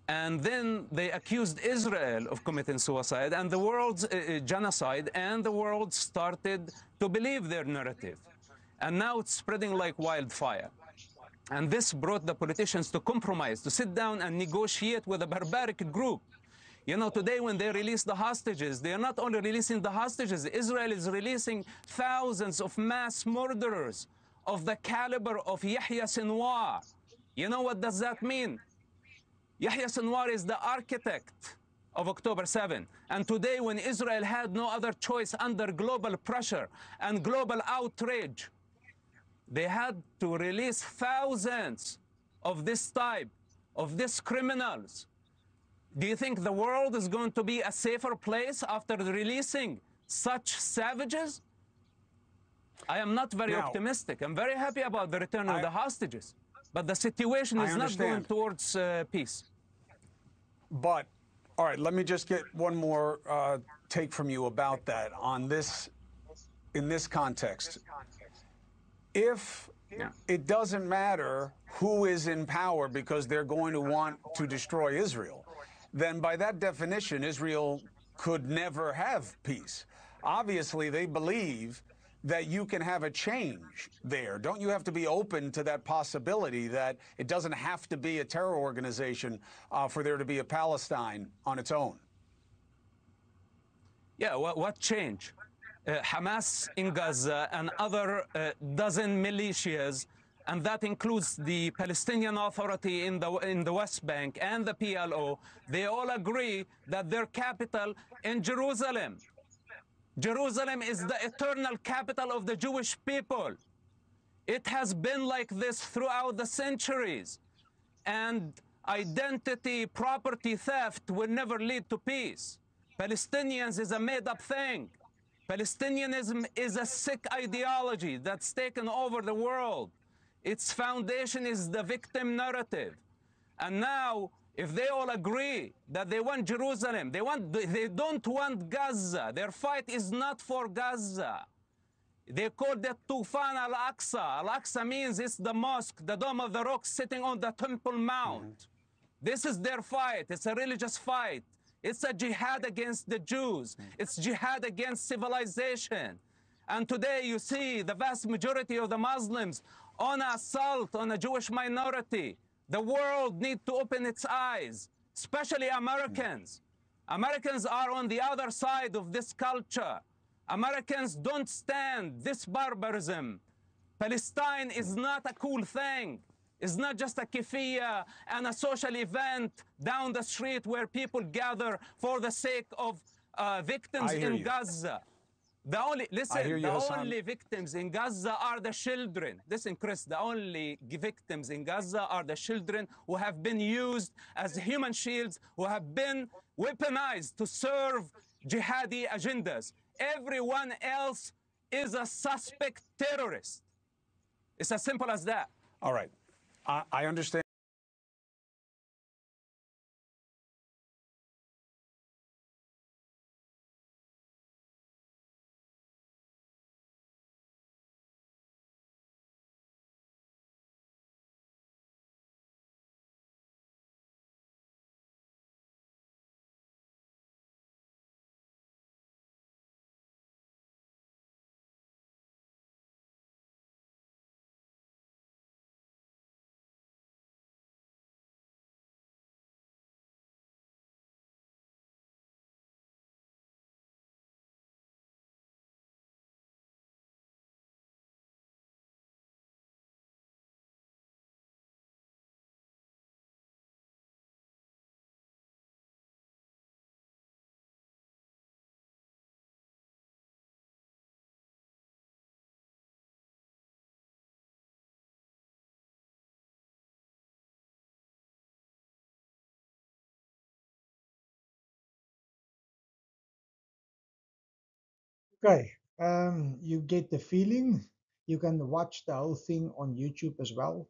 And then they accused Israel of committing suicide and the world's genocide, and the world started to believe their narrative. And now it's spreading like wildfire. And this brought the politicians to compromise, to sit down and negotiate with a barbaric group. You know, today when they release the hostages, they are not only releasing the hostages, Israel is releasing thousands of mass murderers of the caliber of Yahya Sinwar. You know what does that mean? Yahya Sinwar is the architect of October 7. And today when Israel had no other choice under global pressure and global outrage, they had to release thousands of this type, of these criminals. Do you think the world is going to be a safer place after releasing such savages? I am not very optimistic. I'm very happy about the return of the hostages. But the situation is not going towards peace. But, all right, let me just get one more take from you about that on this, in this context. If it doesn't matter who is in power because they're going to want to destroy Israel, then by that definition, Israel could never have peace. Obviously, they believe that you can have a change there. Don't you have to be open to that possibility that it doesn't have to be a terror organization for there to be a Palestine on its own? Yeah, what change? Hamas in Gaza and other dozen militias, and that includes the Palestinian Authority in the West Bank and the PLO, they all agree that their capital in Jerusalem. Jerusalem is the eternal capital of the Jewish people. It has been like this throughout the centuries. And identity, property theft will never lead to peace. Palestinians is a made-up thing. Palestinianism is a sick ideology that's taken over the world. Its foundation is the victim narrative. And now, if they all agree that they want Jerusalem, they don't want Gaza. Their fight is not for Gaza. They call that Tufan al-Aqsa. Al-Aqsa means it's the mosque, the Dome of the Rock sitting on the Temple Mount. This is their fight. It's a religious fight. It's a jihad against the Jews. It's jihad against civilization. And today you see the vast majority of the Muslims on assault on a Jewish minority. The world needs to open its eyes, especially Americans. Americans are on the other side of this culture. Americans don't stand this barbarism. Palestine is not a cool thing. It's not just a kefiyah and a social event down the street where people gather for the sake of victims in Gaza. The only, I hear listen, you, the Hassan. only victims in Gaza are the children. Listen, Chris, the only victims in Gaza are the children who have been used as human shields, who have been weaponized to serve jihadi agendas. Everyone else is a suspect terrorist. It's as simple as that. All right. I understand. Okay, you get the feeling. You can watch the whole thing on YouTube as well.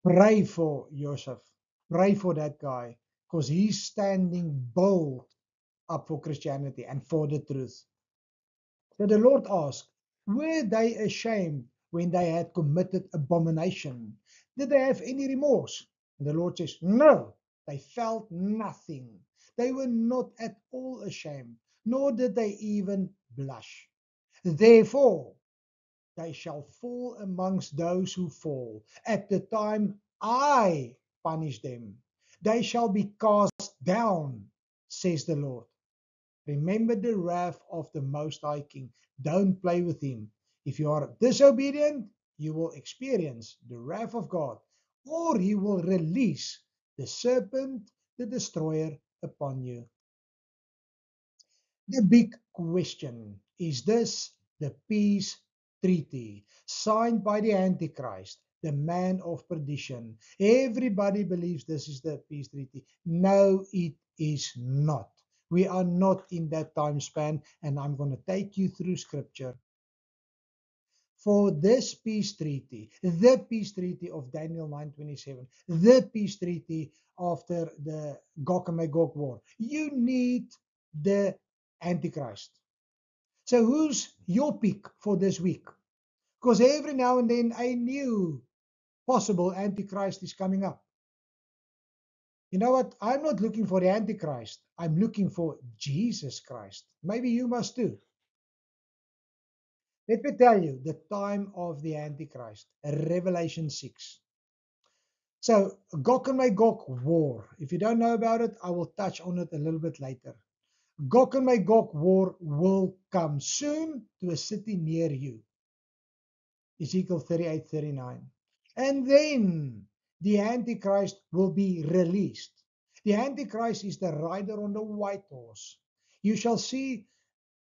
Pray for Joseph. Pray for that guy because he's standing bold up for Christianity and for the truth. So the Lord asked, were they ashamed when they had committed abomination? Did they have any remorse? And the Lord says, no, they felt nothing. They were not at all ashamed, nor did they even blush. Therefore, they shall fall amongst those who fall. At the time I punish them, they shall be cast down, says the Lord. Remember the wrath of the Most High King. Don't play with him. If you are disobedient, you will experience the wrath of God, or he will release the serpent, the destroyer, upon you. The big question is this the peace treaty signed by the Antichrist, the man of perdition? Everybody believes this is the peace treaty. No, it is not. We are not in that time span, and I'm going to take you through scripture. For this peace treaty, the peace treaty of Daniel 9:27, the peace treaty after the Gog and Magog war, you need the Antichrist. So who's your pick for this week? Because every now and then a new possible Antichrist is coming up. You know what? I'm not looking for the Antichrist. I'm looking for Jesus Christ. Maybe you must too. Let me tell you the time of the Antichrist, Revelation 6. So, Gog and Magog war. If you don't know about it, I will touch on it a little bit later. Gog and Magog war will come soon to a city near you. Ezekiel 38:39. And then the Antichrist will be released. The Antichrist is the rider on the white horse. You shall see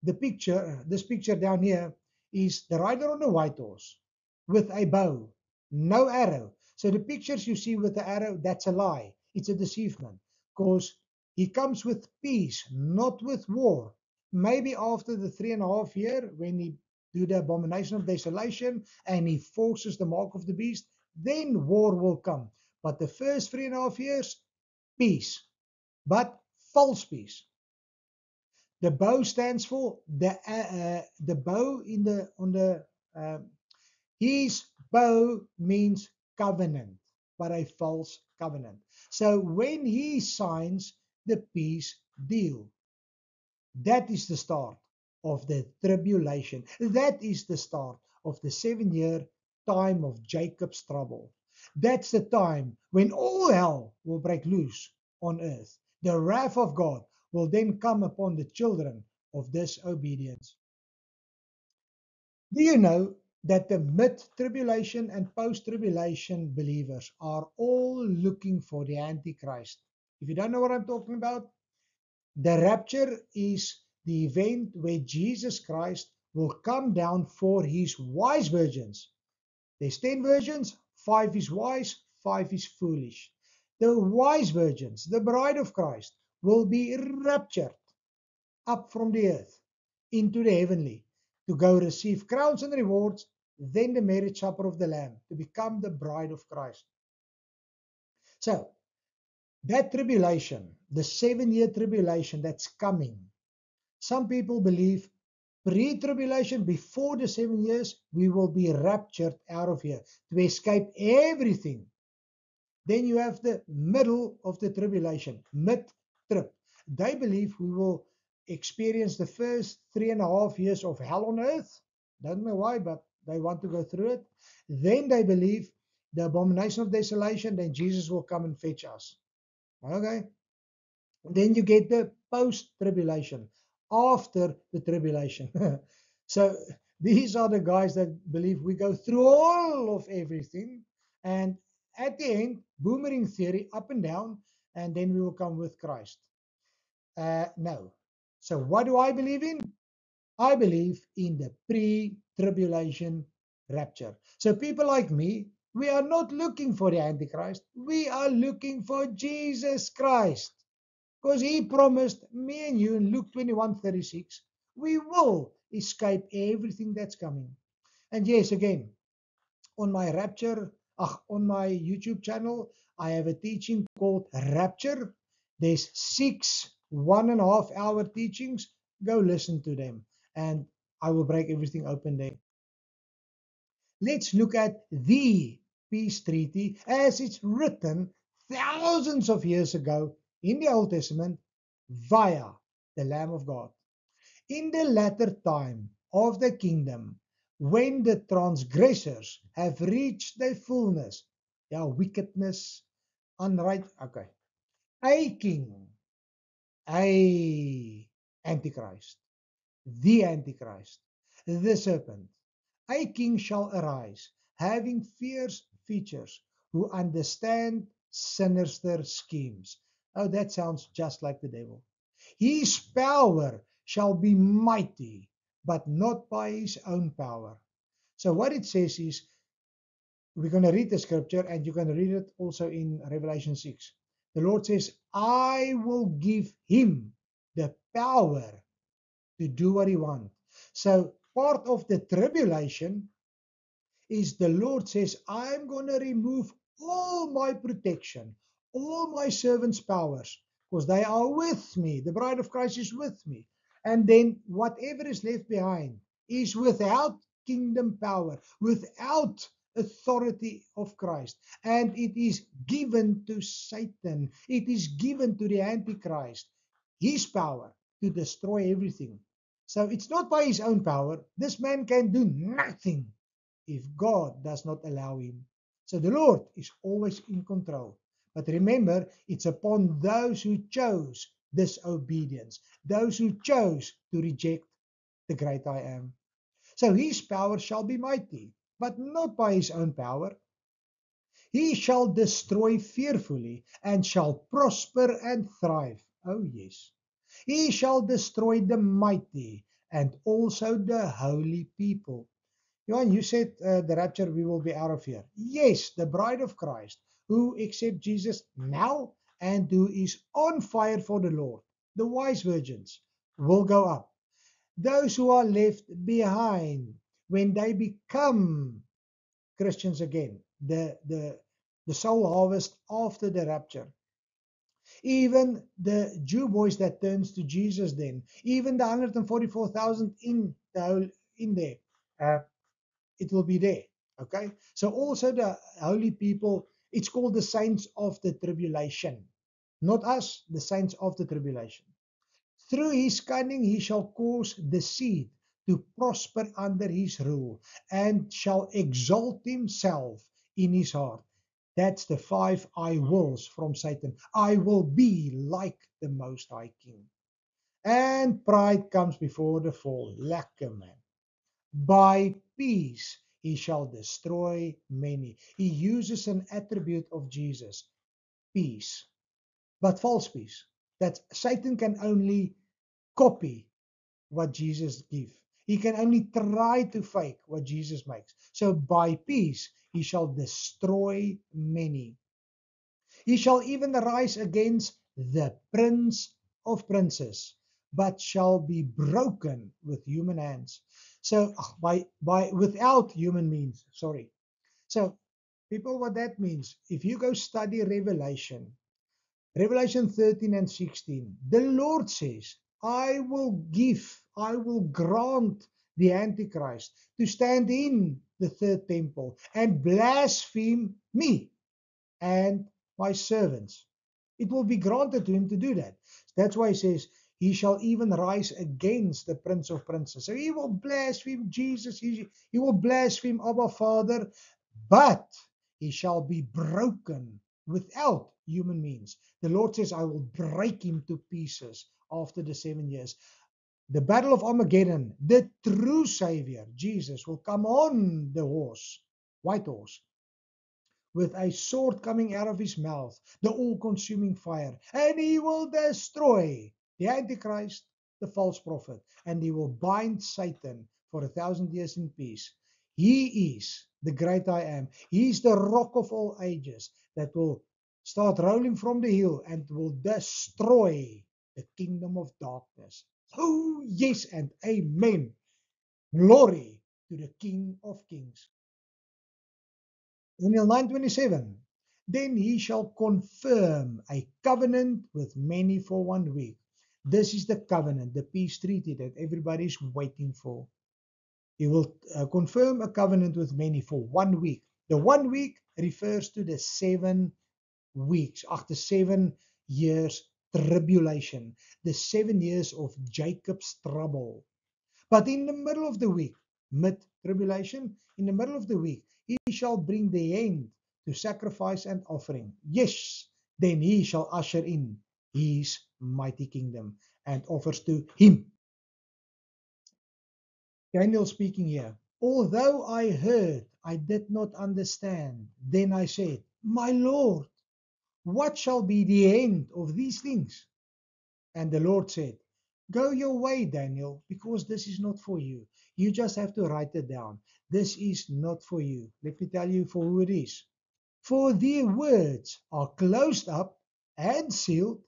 the picture, this picture down here is the rider on the white horse with a bow, no arrow. So the pictures you see with the arrow, that's a lie. It's a deceivement because he comes with peace, not with war. Maybe after the 3.5 year, when he do the abomination of desolation and he forces the mark of the beast, then war will come. But the first 3.5 years, peace, but false peace. The bow stands for the bow in the on the his bow means covenant, but a false covenant. So when he signs the peace deal, that is the start of the tribulation. That is the start of the 7 year time of Jacob's trouble. That's the time when all hell will break loose on earth. The wrath of God will then come upon the children of disobedience. Do you know that the mid-tribulation and post-tribulation believers are all looking for the Antichrist? If you don't know what I'm talking about, the rapture is the event where Jesus Christ will come down for his wise virgins. There's 10 virgins, 5 is wise, 5 is foolish. The wise virgins, the bride of Christ, will be raptured up from the earth into the heavenly to go receive crowns and rewards, then the marriage supper of the Lamb, to become the bride of Christ. So, that tribulation, the 7-year tribulation that's coming, some people believe pre-tribulation, before the 7 years, we will be raptured out of here to escape everything. Then you have the middle of the tribulation, mid-trib. They believe we will experience the first 3.5 years of hell on earth. Don't know why, but they want to go through it. Then they believe the abomination of desolation, then Jesus will come and fetch us. Okay? Then you get the post-tribulation, after the tribulation. So these are the guys that believe we go through all of everything, and at the end, boomerang theory, up and down, and then we will come with Christ. No. So what do I believe in? I believe in the pre-tribulation rapture. So people like me, we are not looking for the Antichrist. We are looking for Jesus Christ. Because he promised me and you in Luke 21:36, we will escape everything that's coming. And yes, again, on my on my YouTube channel, I have a teaching called Rapture. There's 6 1.5 hour teachings. Go listen to them, and I will break everything open there. Let's look at the peace treaty as it's written thousands of years ago in the Old Testament via the Lamb of God. In the latter time of the kingdom, when the transgressors have reached their fullness, wickedness, okay, a king, a Antichrist, the Antichrist, the serpent, a king shall arise, having fierce features, who understand sinister schemes. Oh, that sounds just like the devil. His power shall be mighty, but not by his own power. So what it says is, we're going to read the scripture, and you're going to read it also in Revelation 6. The Lord says, I will give him the power to do what he wants. So part of the tribulation is the Lord says, I'm going to remove all my protection, all my servants' powers, because they are with me. The bride of Christ is with me. And then whatever is left behind is without kingdom power, without authority of Christ. And it is given to Satan. It is given to the Antichrist, his power to destroy everything. So it's not by his own power. This man can do nothing if God does not allow him. So the Lord is always in control. But remember, it's upon those who chose disobedience, those who chose to reject the great I am. So his power shall be mighty, but not by his own power. He shall destroy fearfully, and shall prosper and thrive. Oh yes. He shall destroy the mighty, and also the holy people. Johan, you said the rapture, we will be out of here. Yes, the bride of Christ, who accept Jesus now and who is on fire for the Lord, the wise virgins, will go up. Those who are left behind, when they become Christians again, the soul harvest after the rapture, even the Jew boys that turns to Jesus then, even the 144,000 in there, it will be there. Okay, so also the holy people, it's called the saints of the tribulation, not us, the saints of the tribulation. Through his cunning he shall cause the seed to prosper under his rule, and shall exalt himself in his heart. That's the 5 I wills from Satan. I will be like the Most High King. And pride comes before the fall. Lekker man. By peace he shall destroy many. He uses an attribute of Jesus, peace, but false peace. That Satan can only copy what Jesus gives. He can only try to fake what Jesus makes. So by peace, he shall destroy many. He shall even rise against the prince of princes, but shall be broken with human hands. So by without human means, sorry. So people, what that means, if you go study Revelation 13 and 16, the Lord says, I will grant the Antichrist to stand in the third temple and blaspheme me and my servants. It will be granted to him to do that. That's why he says, he shall even rise against the Prince of Princes. So he will blaspheme Jesus, he will blaspheme Abba Father, but he shall be broken without human means. The Lord says, I will break him to pieces after the 7 years. The battle of Armageddon, the true Savior, Jesus, will come on the horse, white horse, with a sword coming out of his mouth, the all-consuming fire, and he will destroy the Antichrist, the false prophet, and he will bind Satan for 1,000 years in peace. He is the great I am. He is the rock of all ages that will start rolling from the hill and will destroy the kingdom of darkness. Oh, yes, and amen. Glory to the King of Kings. Daniel 9:27. Then he shall confirm a covenant with many for 1 week. This is the covenant, the peace treaty that everybody is waiting for. He will confirm a covenant with many for 1 week. The 1 week refers to the 7 weeks, after 7 years tribulation, the 7 years of Jacob's trouble. But in the middle of the week, mid-tribulation, in the middle of the week, he shall bring the end to sacrifice and offering. Yes, then he shall usher in his mighty kingdom and offers to him. Daniel speaking here. Although I heard, I did not understand. Then I said, my Lord, what shall be the end of these things? And the Lord said, go your way, Daniel, because this is not for you. You just have to write it down. This is not for you. Let me tell you for who it is. For their words are closed up and sealed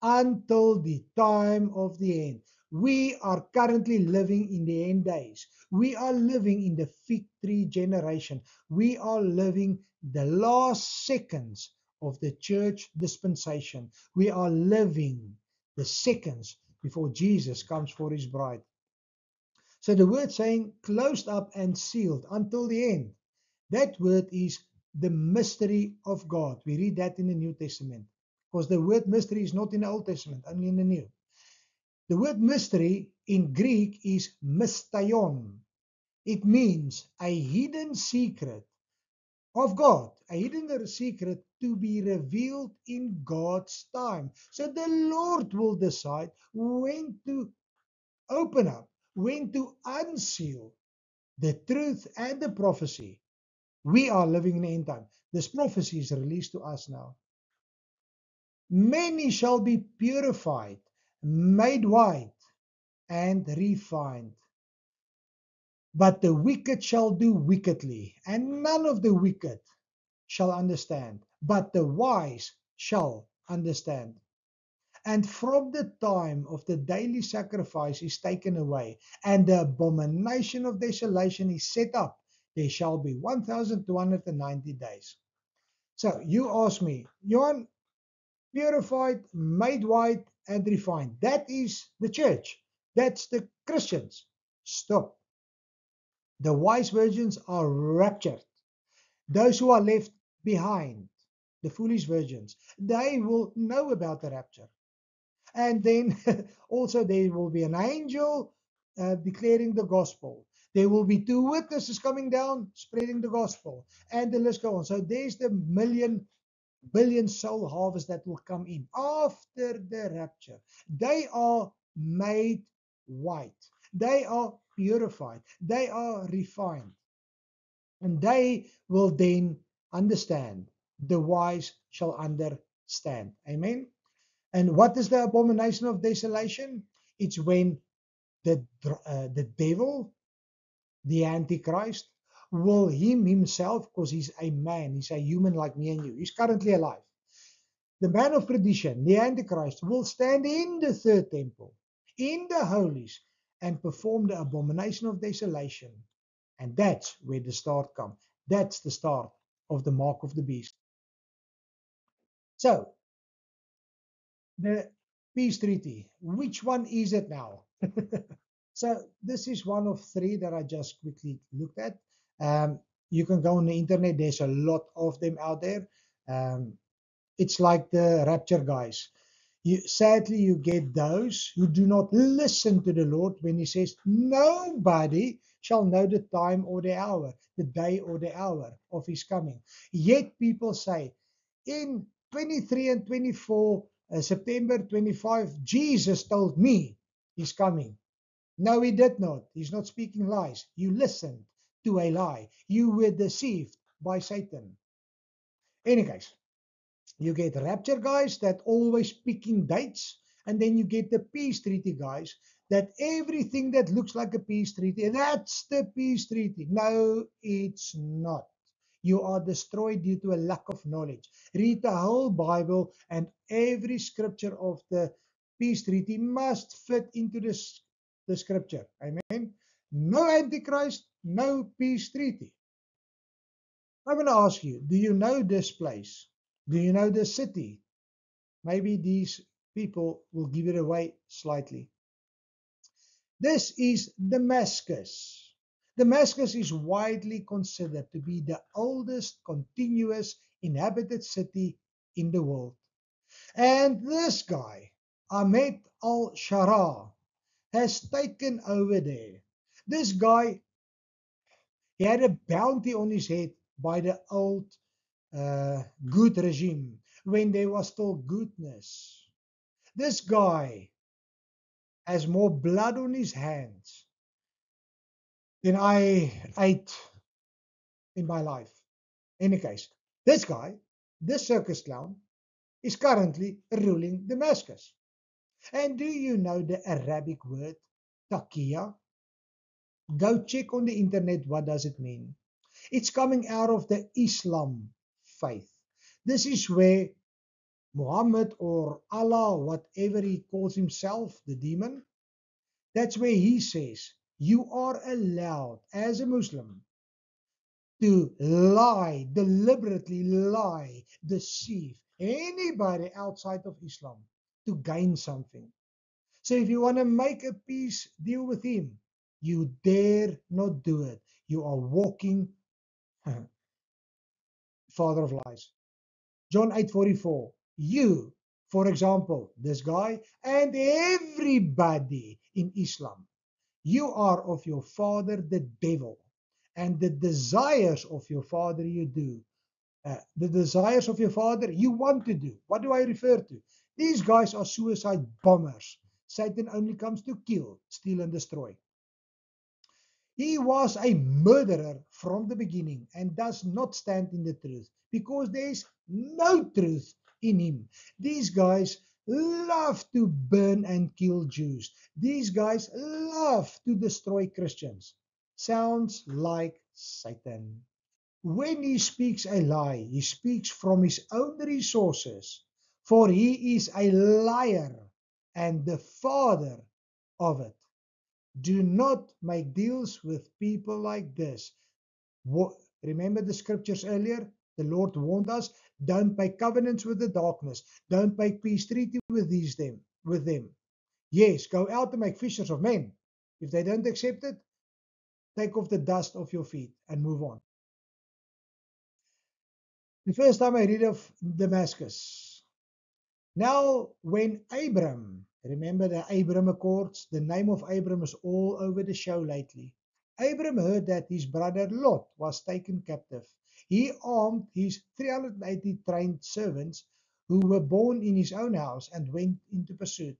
until the time of the end. We are currently living in the end days. We are living in the fig tree generation. We are living the last seconds of the church dispensation. We are living the seconds before Jesus comes for his bride. So the word saying closed up and sealed until the end, that word is the mystery of God. We read that in the New Testament, because the word mystery is not in the Old Testament, only in the New. The word mystery in Greek is mysterion. It means a hidden secret of God, a hidden secret to be revealed in God's time. So the Lord will decide when to open up, when to unseal the truth and the prophecy. We are living in the end time. This prophecy is released to us now. Many shall be purified, made white, and refined. But the wicked shall do wickedly, and none of the wicked shall understand, but the wise shall understand. And from the time of the daily sacrifice is taken away, and the abomination of desolation is set up, there shall be 1,290 days. So you ask me, Johan, purified, made white, and refined. That is the church. That's the Christians. Stop. The wise virgins are raptured. Those who are left behind, the foolish virgins, they will know about the rapture. And then also there will be an angel declaring the gospel. There will be 2 witnesses coming down spreading the gospel. And the list goes on. So there's the billion soul harvest that will come in after the rapture. They are made white. They are purified. They are refined. And they will then understand. The wise shall understand. Amen. And what is the abomination of desolation? It's when the devil, the Antichrist, will himself, because he's a man, he's a human like me and you, he's currently alive. The man of perdition, the Antichrist, will stand in the third temple, in the holies, and perform the abomination of desolation. And that's where the start comes. That's the start of the mark of the beast. So, the peace treaty, which one is it now? So this is one of three that I just quickly looked at. You can go on the internet. There's a lot of them out there. It's like the rapture guys. Sadly, you get those who do not listen to the Lord when he says, nobody shall know the time or the hour, the day or the hour of his coming. Yet people say, in 23 and 24, September 25, Jesus told me he's coming. No, he did not. He's not speaking lies. You listened to a lie. You were deceived by Satan. Any case, you get rapture guys that always picking dates, and then you get the peace treaty guys that everything that looks like a peace treaty, that's the peace treaty. No, it's not. You are destroyed due to a lack of knowledge. Read the whole Bible, and every scripture of the peace treaty must fit into the scripture. Amen. No Antichrist, no peace treaty. I'm going to ask you, do you know this place? Do you know this city? Maybe these people will give it away slightly. This is Damascus. Damascus is widely considered to be the oldest continuous inhabited city in the world. And this guy, Ahmed al-Sharaa, has taken over there. This guy, he had a bounty on his head by the old good regime when there was still goodness. This guy has more blood on his hands than I ate in my life. In any case, this guy, this circus clown, is currently ruling Damascus. And do you know the Arabic word taqiyya? Go check on the internet, what does it mean? It's coming out of the Islam faith. This is where Muhammad or Allah, whatever he calls himself, the demon, that's where he says, you are allowed as a Muslim to lie, deliberately lie, deceive anybody outside of Islam to gain something. So if you want to make a peace deal with him, you dare not do it. You are walking father of lies. John 8:44. You, for example, this guy and everybody in Islam, you are of your father the devil, and the desires of your father you do. The desires of your father you want to do. What do I refer to? These guys are suicide bombers. Satan only comes to kill, steal, and destroy. He was a murderer from the beginning and does not stand in the truth because there is no truth in him. These guys love to burn and kill Jews. These guys love to destroy Christians. Sounds like Satan. When he speaks a lie, he speaks from his own resources, for he is a liar and the father of it. Do not make deals with people like this. Remember the scriptures earlier? The Lord warned us, don't make covenants with the darkness. Don't make peace treaty with them. Yes, go out and make fishers of men. If they don't accept it, take off the dust off your feet and move on. The first time I read of Damascus. Now, when Abram, remember the Abram Accords, the name of Abram is all over the show lately. Abram heard that his brother Lot was taken captive. He armed his 380 trained servants who were born in his own house and went into pursuit.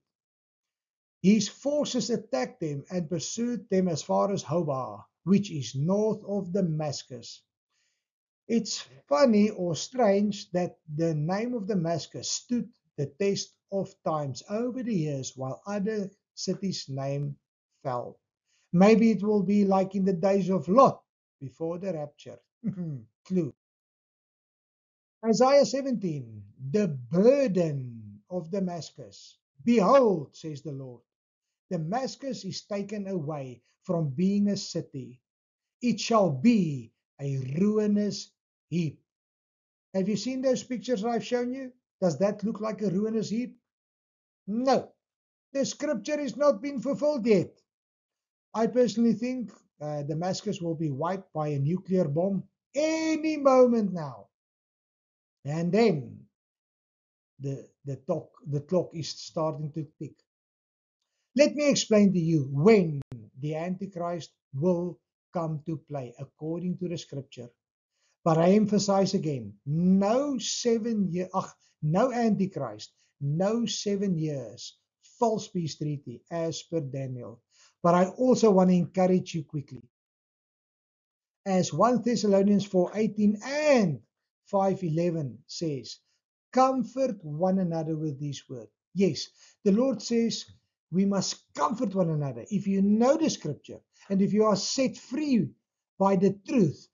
His forces attacked them and pursued them as far as Hobah, which is north of Damascus. It's funny or strange that the name of Damascus stood the test of times over the years while other cities' name fell. Maybe it will be like in the days of Lot before the rapture. Clue. Isaiah 17, the burden of Damascus. Behold, says the Lord, Damascus is taken away from being a city. It shall be a ruinous heap. Have you seen those pictures I've shown you? Does that look like a ruinous heap? No. The scripture is not been fulfilled yet. I personally think Damascus will be wiped by a nuclear bomb any moment now. And then the clock is starting to tick. Let me explain to you when the Antichrist will come to play according to the scripture. But I emphasize again, no Antichrist, no 7 years false peace treaty as per Daniel. But I also want to encourage you quickly. As 1 Thessalonians 4:18 and 5:11 says, comfort one another with these words. Yes, the Lord says we must comfort one another. If you know the scripture and if you are set free by the truth,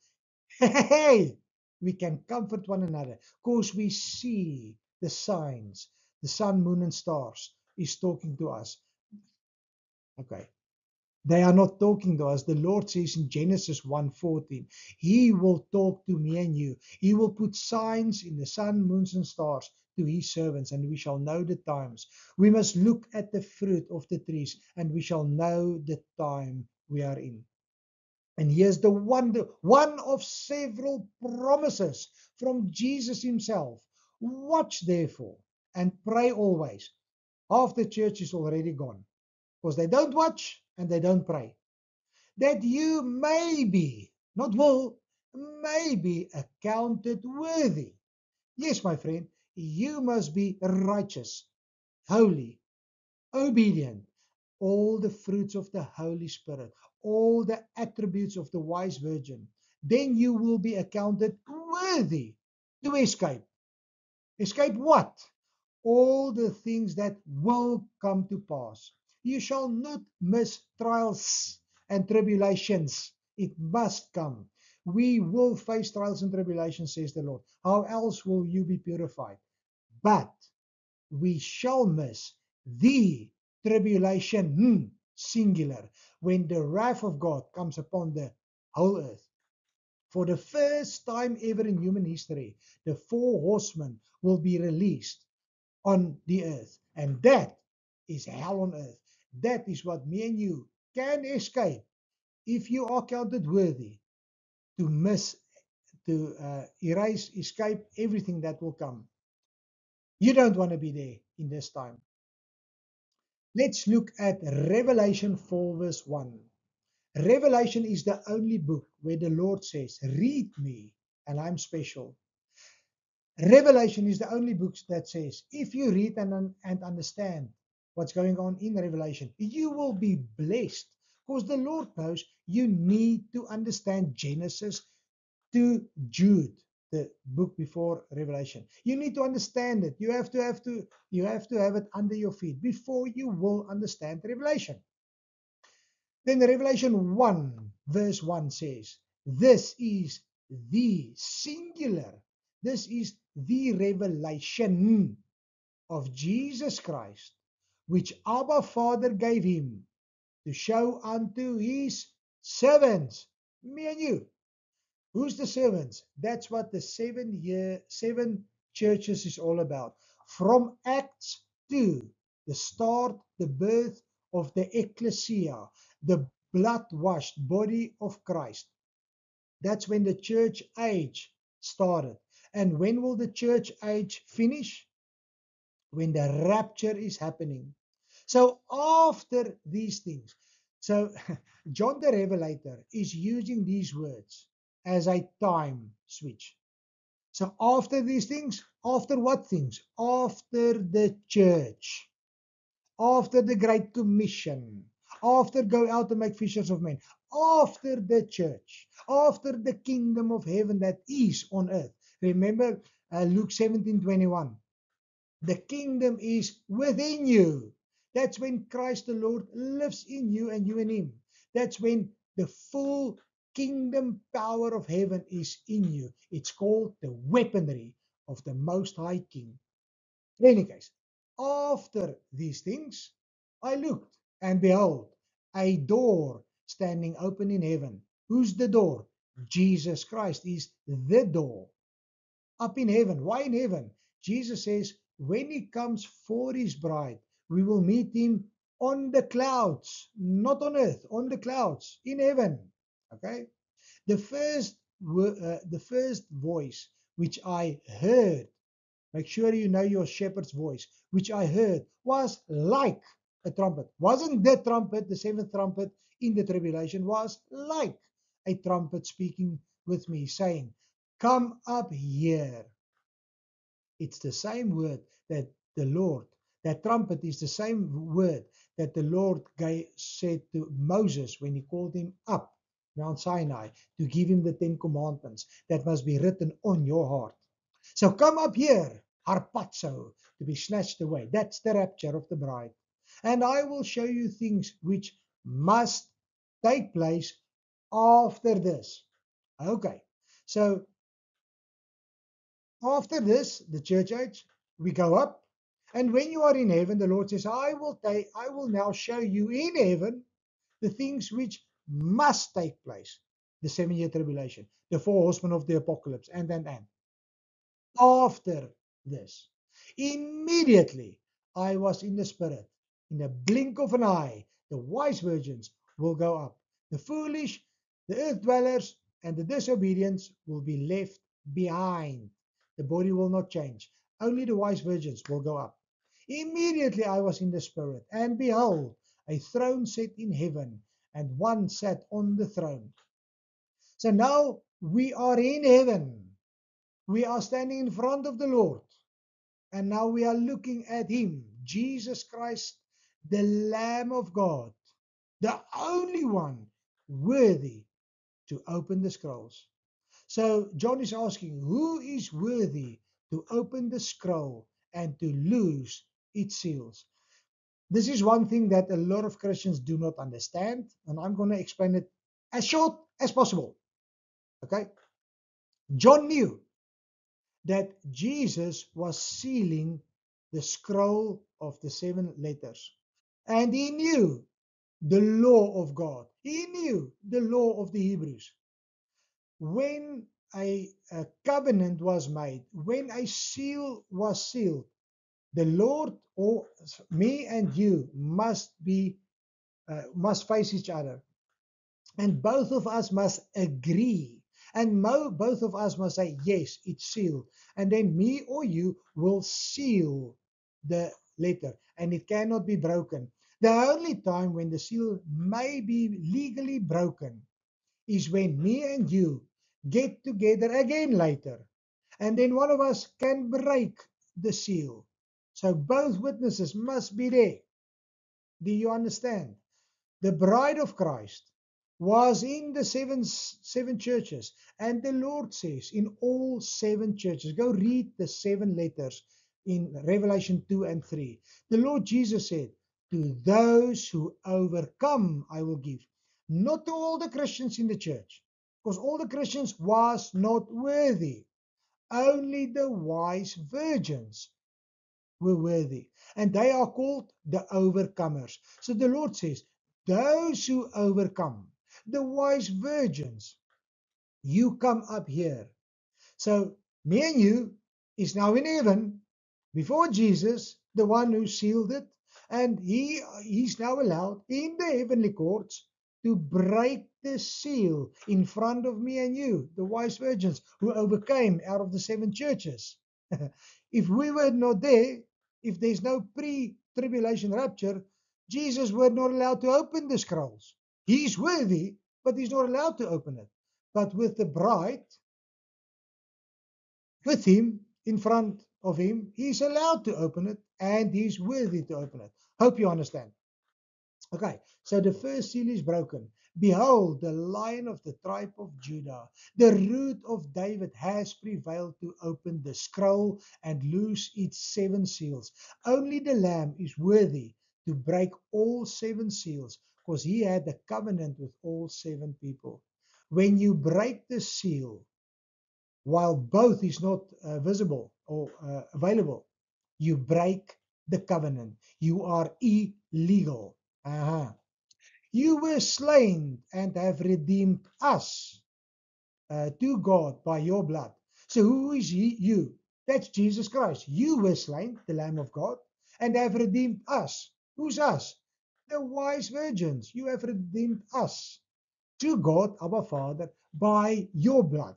hey, we can comfort one another because we see the signs. The sun, moon, and stars is talking to us. Okay. They are not talking to us. The Lord says in Genesis 1:14, He will talk to me and you. He will put signs in the sun, moons, and stars to His servants, and we shall know the times. We must look at the fruit of the trees, and we shall know the time we are in. And here's the wonder, one of several promises from Jesus Himself. Watch therefore and pray always. Half the church is already gone because they don't watch and they don't pray. That you may be, not will, may be accounted worthy. Yes, my friend, you must be righteous, holy, obedient, all the fruits of the Holy Spirit, all the attributes of the wise virgin. Then you will be accounted worthy to escape. Escape what? All the things that will come to pass. You shall not miss trials and tribulations. It must come. We will face trials and tribulations, says the Lord. How else will you be purified? But we shall miss the tribulation, singular, when the wrath of God comes upon the whole earth. For the first time ever in human history, the 4 horsemen will be released on the earth. And that is hell on earth. That is what me and you can escape if you are counted worthy to erase, escape everything that will come. You don't want to be there in this time. Let's look at Revelation 4 verse 1. Revelation is the only book where the Lord says, read me and I'm special. Revelation is the only book that says, if you read and understand what's going on in Revelation, you will be blessed because the Lord knows you need to understand Genesis to Jude, the book before Revelation. You need to understand it. You have to have it under your feet before you will understand Revelation. Then Revelation 1 verse 1 says, this is the singular. This is the revelation of Jesus Christ, which Abba Father gave him to show unto his servants, me and you. Who's the servants? That's what the 7 churches is all about. From Acts 2, the start, the birth of the ecclesia, the blood-washed body of Christ. That's when the church age started. And when will the church age finish? When the rapture is happening. So after these things, so John the Revelator is using these words as a time switch. So after these things, after what things? After the church, after the Great Commission, after go out to make fishers of men, after the church, after the kingdom of heaven that is on earth. Remember Luke 17:21. The kingdom is within you. That's when Christ the Lord lives in you and you in him. That's when the full kingdom power of heaven is in you. It's called the weaponry of the Most High King. In any case, after these things, I looked, and behold, a door standing open in heaven. Who's the door? Jesus Christ is the door. Up in heaven. Why in heaven? Jesus says, when he comes for his bride, we will meet him on the clouds, not on earth, on the clouds, in heaven. Okay? The first voice which I heard, make sure you know your shepherd's voice, which I heard was like a trumpet. Wasn't the trumpet, the seventh trumpet in the tribulation, was like a trumpet speaking with me, saying, come up here. It's the same word that the Lord, that trumpet is the same word that the Lord said to Moses when he called him up Mount Sinai to give him the 10 commandments that must be written on your heart. So come up here, harpazo, to be snatched away. That's the rapture of the bride. And I will show you things which must take place after this. Okay, so after this, the church age, we go up. And when you are in heaven, the Lord says, I will now show you in heaven the things which must take place. The 7-year tribulation, the 4 horsemen of the apocalypse, and. After this, immediately I was in the Spirit. In the blink of an eye, the wise virgins will go up. The foolish, the earth dwellers, and the disobedient will be left behind. The body will not change. Only the wise virgins will go up. Immediately I was in the Spirit, and behold, a throne set in heaven, and one sat on the throne. So now we are in heaven. We are standing in front of the Lord, and now we are looking at him, Jesus Christ, the Lamb of God, the only one worthy to open the scrolls. So John is asking, who is worthy to open the scroll and to loose its seals? This is one thing that a lot of Christians do not understand, and I'm going to explain it as short as possible. Okay? John knew that Jesus was sealing the scroll of the 7 letters. And he knew the law of God. He knew the law of the Hebrews. When a covenant was made, when a seal was sealed, the Lord, or me and you, must face each other. And both of us must agree. And both of us must say, yes, it's sealed. And then me or you will seal the letter. And it cannot be broken. The only time when the seal may be legally broken is when me and you get together again later. And then one of us can break the seal. So both witnesses must be there. Do you understand? The bride of Christ was in the seven churches, and the Lord says in all 7 churches, go read the 7 letters in Revelation 2 and 3. The Lord Jesus said, to those who overcome I will give. Not to all the Christians in the church, because all the Christians was not worthy. Only the wise virgins were worthy, and they are called the overcomers. So the Lord says, those who overcome, the wise virgins, you come up here. So me and you is now in heaven before Jesus, the one who sealed it, and he's now allowed in the heavenly courts to break the seal in front of me and you, the wise virgins who overcame out of the 7 churches. If we were not there, if there's no pre-tribulation rapture, Jesus were not allowed to open the scrolls. He's worthy, but he's not allowed to open it. But with the bride, with him, in front of him, he's allowed to open it, and he's worthy to open it. Hope you understand. Okay, so the first seal is broken. Behold, the Lion of the tribe of Judah, the root of David, has prevailed to open the scroll and loose its 7 seals. Only the Lamb is worthy to break all 7 seals, because he had a covenant with all 7 people. When you break the seal, while both is not visible or available, you break the covenant. You are illegal. You were slain and have redeemed us to God by your blood. So who is he? You. That's Jesus Christ. You were slain, the Lamb of God, and have redeemed us. Who's us? The wise virgins. You have redeemed us to God, our Father, by your blood.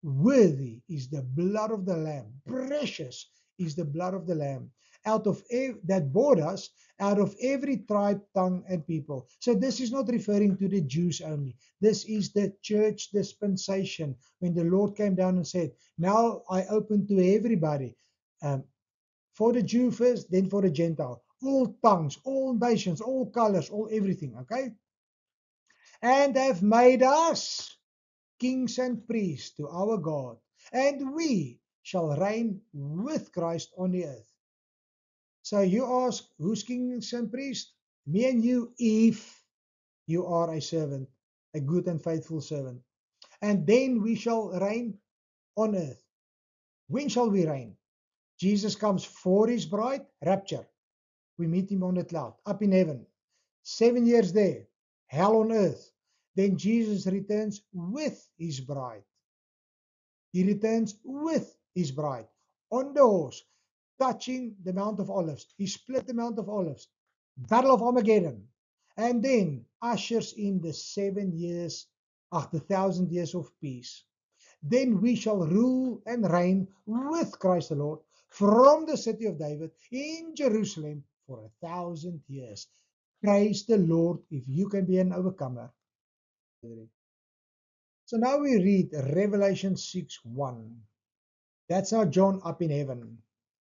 Worthy is the blood of the Lamb. Precious is the blood of the Lamb that bought us out of every tribe, tongue, and people. So this is not referring to the Jews only. This is the church dispensation when the Lord came down and said, now I open to everybody. For the Jew first, then for the Gentile. All tongues, all nations, all colors, all everything. Okay? And have made us kings and priests to our God, and we shall reign with Christ on the earth. So you ask, who's kings and priests? Me and you, if you are a servant, a good and faithful servant. And then we shall reign on earth. When shall we reign? Jesus comes for his bride, rapture. We meet him on the cloud, up in heaven. 7 years there, hell on earth. Then Jesus returns with his bride. He returns with his bride on the horse, touching the Mount of Olives. He split the Mount of Olives, Battle of Armageddon, and then ushers in the 7 years, the 1,000 years of peace. Then we shall rule and reign with Christ the Lord from the city of David in Jerusalem for 1,000 years. Praise the Lord if you can be an overcomer. So now we read Revelation 6:1. That's not John up in heaven.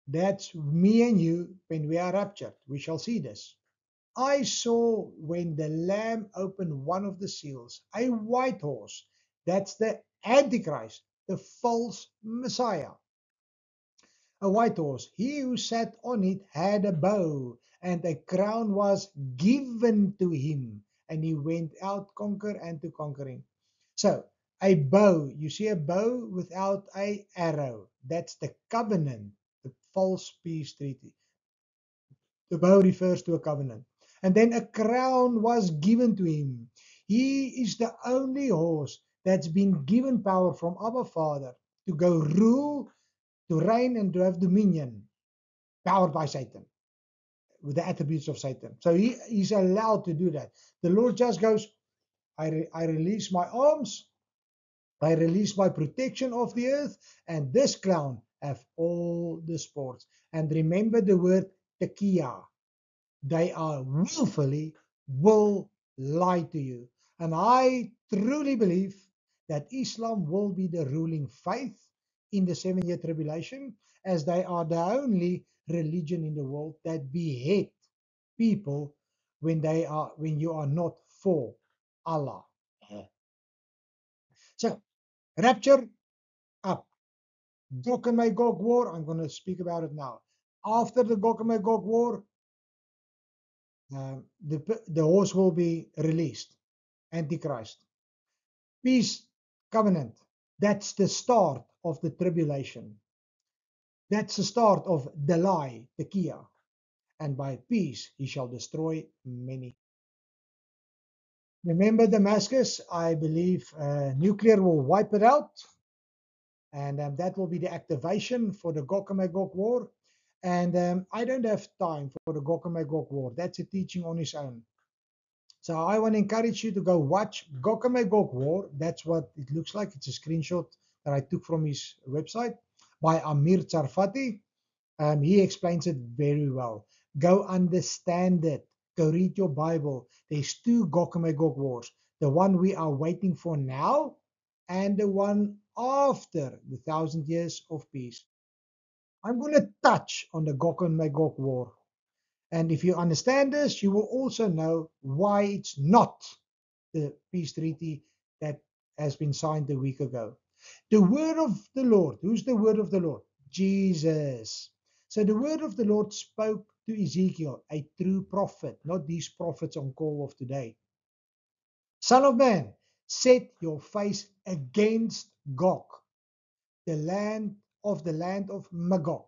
That's me and you when we are raptured. We shall see this. I saw when the Lamb opened one of the seals, a white horse. That's the Antichrist, the false Messiah. A white horse. He who sat on it had a bow, and a crown was given to him, and he went out conquer and to conquering. So a bow, you see a bow without a arrow. That's the covenant, the false peace treaty. The bow refers to a covenant. And then a crown was given to him. He is the only horse that's been given power from our Father to go rule, to reign, and to have dominion, powered by Satan, with the attributes of Satan. So he's allowed to do that. The Lord just goes, I release my arms, I release my protection of the earth, and this clown have all the sports. And remember the word tekia. They are willfully will lie to you. And I truly believe that Islam will be the ruling faith in the 7-year tribulation, as they are the only religion in the world that behead people when you are not for Allah. So rapture up. Gog and Magog war, I'm going to speak about it now. After the Gog and Magog war, the horse will be released, Antichrist. Peace covenant, that's the start of the tribulation. That's the start of the lie, the Kia. And by peace he shall destroy many. Remember Damascus, I believe nuclear will wipe it out. And that will be the activation for the Gog and Magog war. And I don't have time for the Gog and Magog war. That's a teaching on its own. So I want to encourage you to go watch Gog and Magog war. That's what it looks like. It's a screenshot that I took from his website by Amir Tsarfati. He explains it very well. Go understand it. Go read your Bible. There's 2 Gog and Magog wars. The one we are waiting for now, and the one after the 1,000 years of peace. I'm going to touch on the Gog and Magog war. And if you understand this, you will also know why it's not the peace treaty that has been signed a week ago. The word of the Lord. Who's the word of the Lord? Jesus. So the word of the Lord spoke to Ezekiel, a true prophet, not these prophets on call of today. Son of man, set your face against Gog, the land of Magog.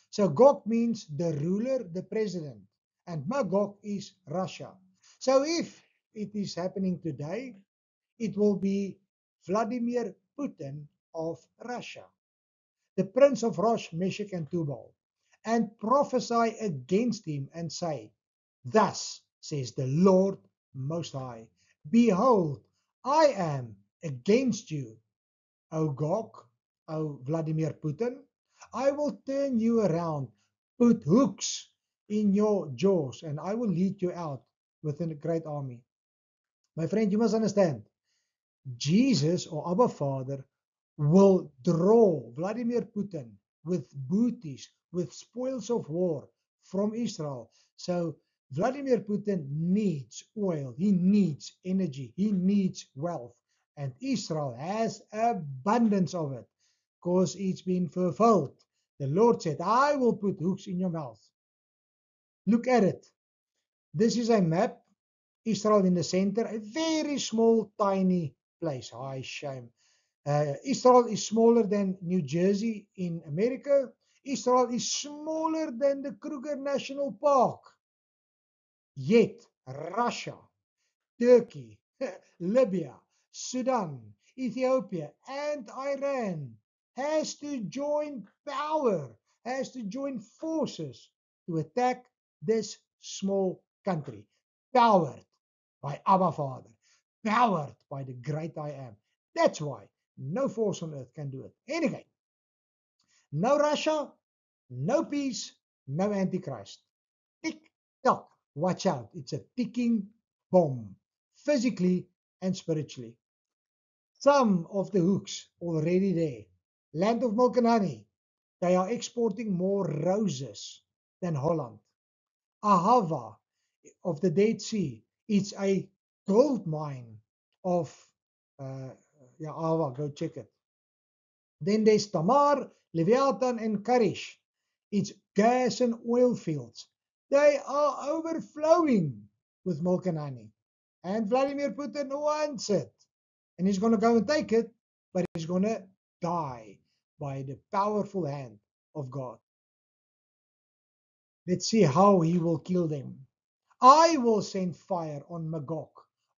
So Gog means the ruler, the president, and Magog is Russia. So if it is happening today, it will be Vladimir Putin of Russia, the prince of Rosh, Meshach, and Tubal, and prophesy against him and say, Thus says the Lord Most High, Behold, I am against you, O Gog, O Vladimir Putin. I will turn you around, put hooks in your jaws, and I will lead you out with a great army. My friend, you must understand, Jesus or Abba Father will draw Vladimir Putin with booties, with spoils of war from Israel. So Vladimir Putin needs oil, he needs energy, he needs wealth, and Israel has abundance of it because it's been fulfilled. The Lord said, I will put hooks in your mouth. Look at it. This is a map. Israel in the center, a very small, tiny place. High shame. Israel is smaller than New Jersey in America. Israel is smaller than the Kruger National Park. Yet, Russia, Turkey, Libya, Sudan, Ethiopia, and Iran has to join forces to attack this small country. Powered by Abba Father, powered by the great I am. That's why no force on earth can do it. Anyway, no Russia, no peace, no Antichrist. Tick tock, watch out. It's a ticking bomb, physically and spiritually. Some of the hooks already there. Land of milk and honey. They are exporting more roses than Holland. Ahava of the Dead Sea. It's a gold mine of Ahava. Go check it. Then there's Tamar, Leviathan, and Karish. It's gas and oil fields. They are overflowing with milk and honey. And Vladimir Putin wants it. And he's going to go and take it, but he's going to die by the powerful hand of God. Let's see how he will kill them. I will send fire on Magog,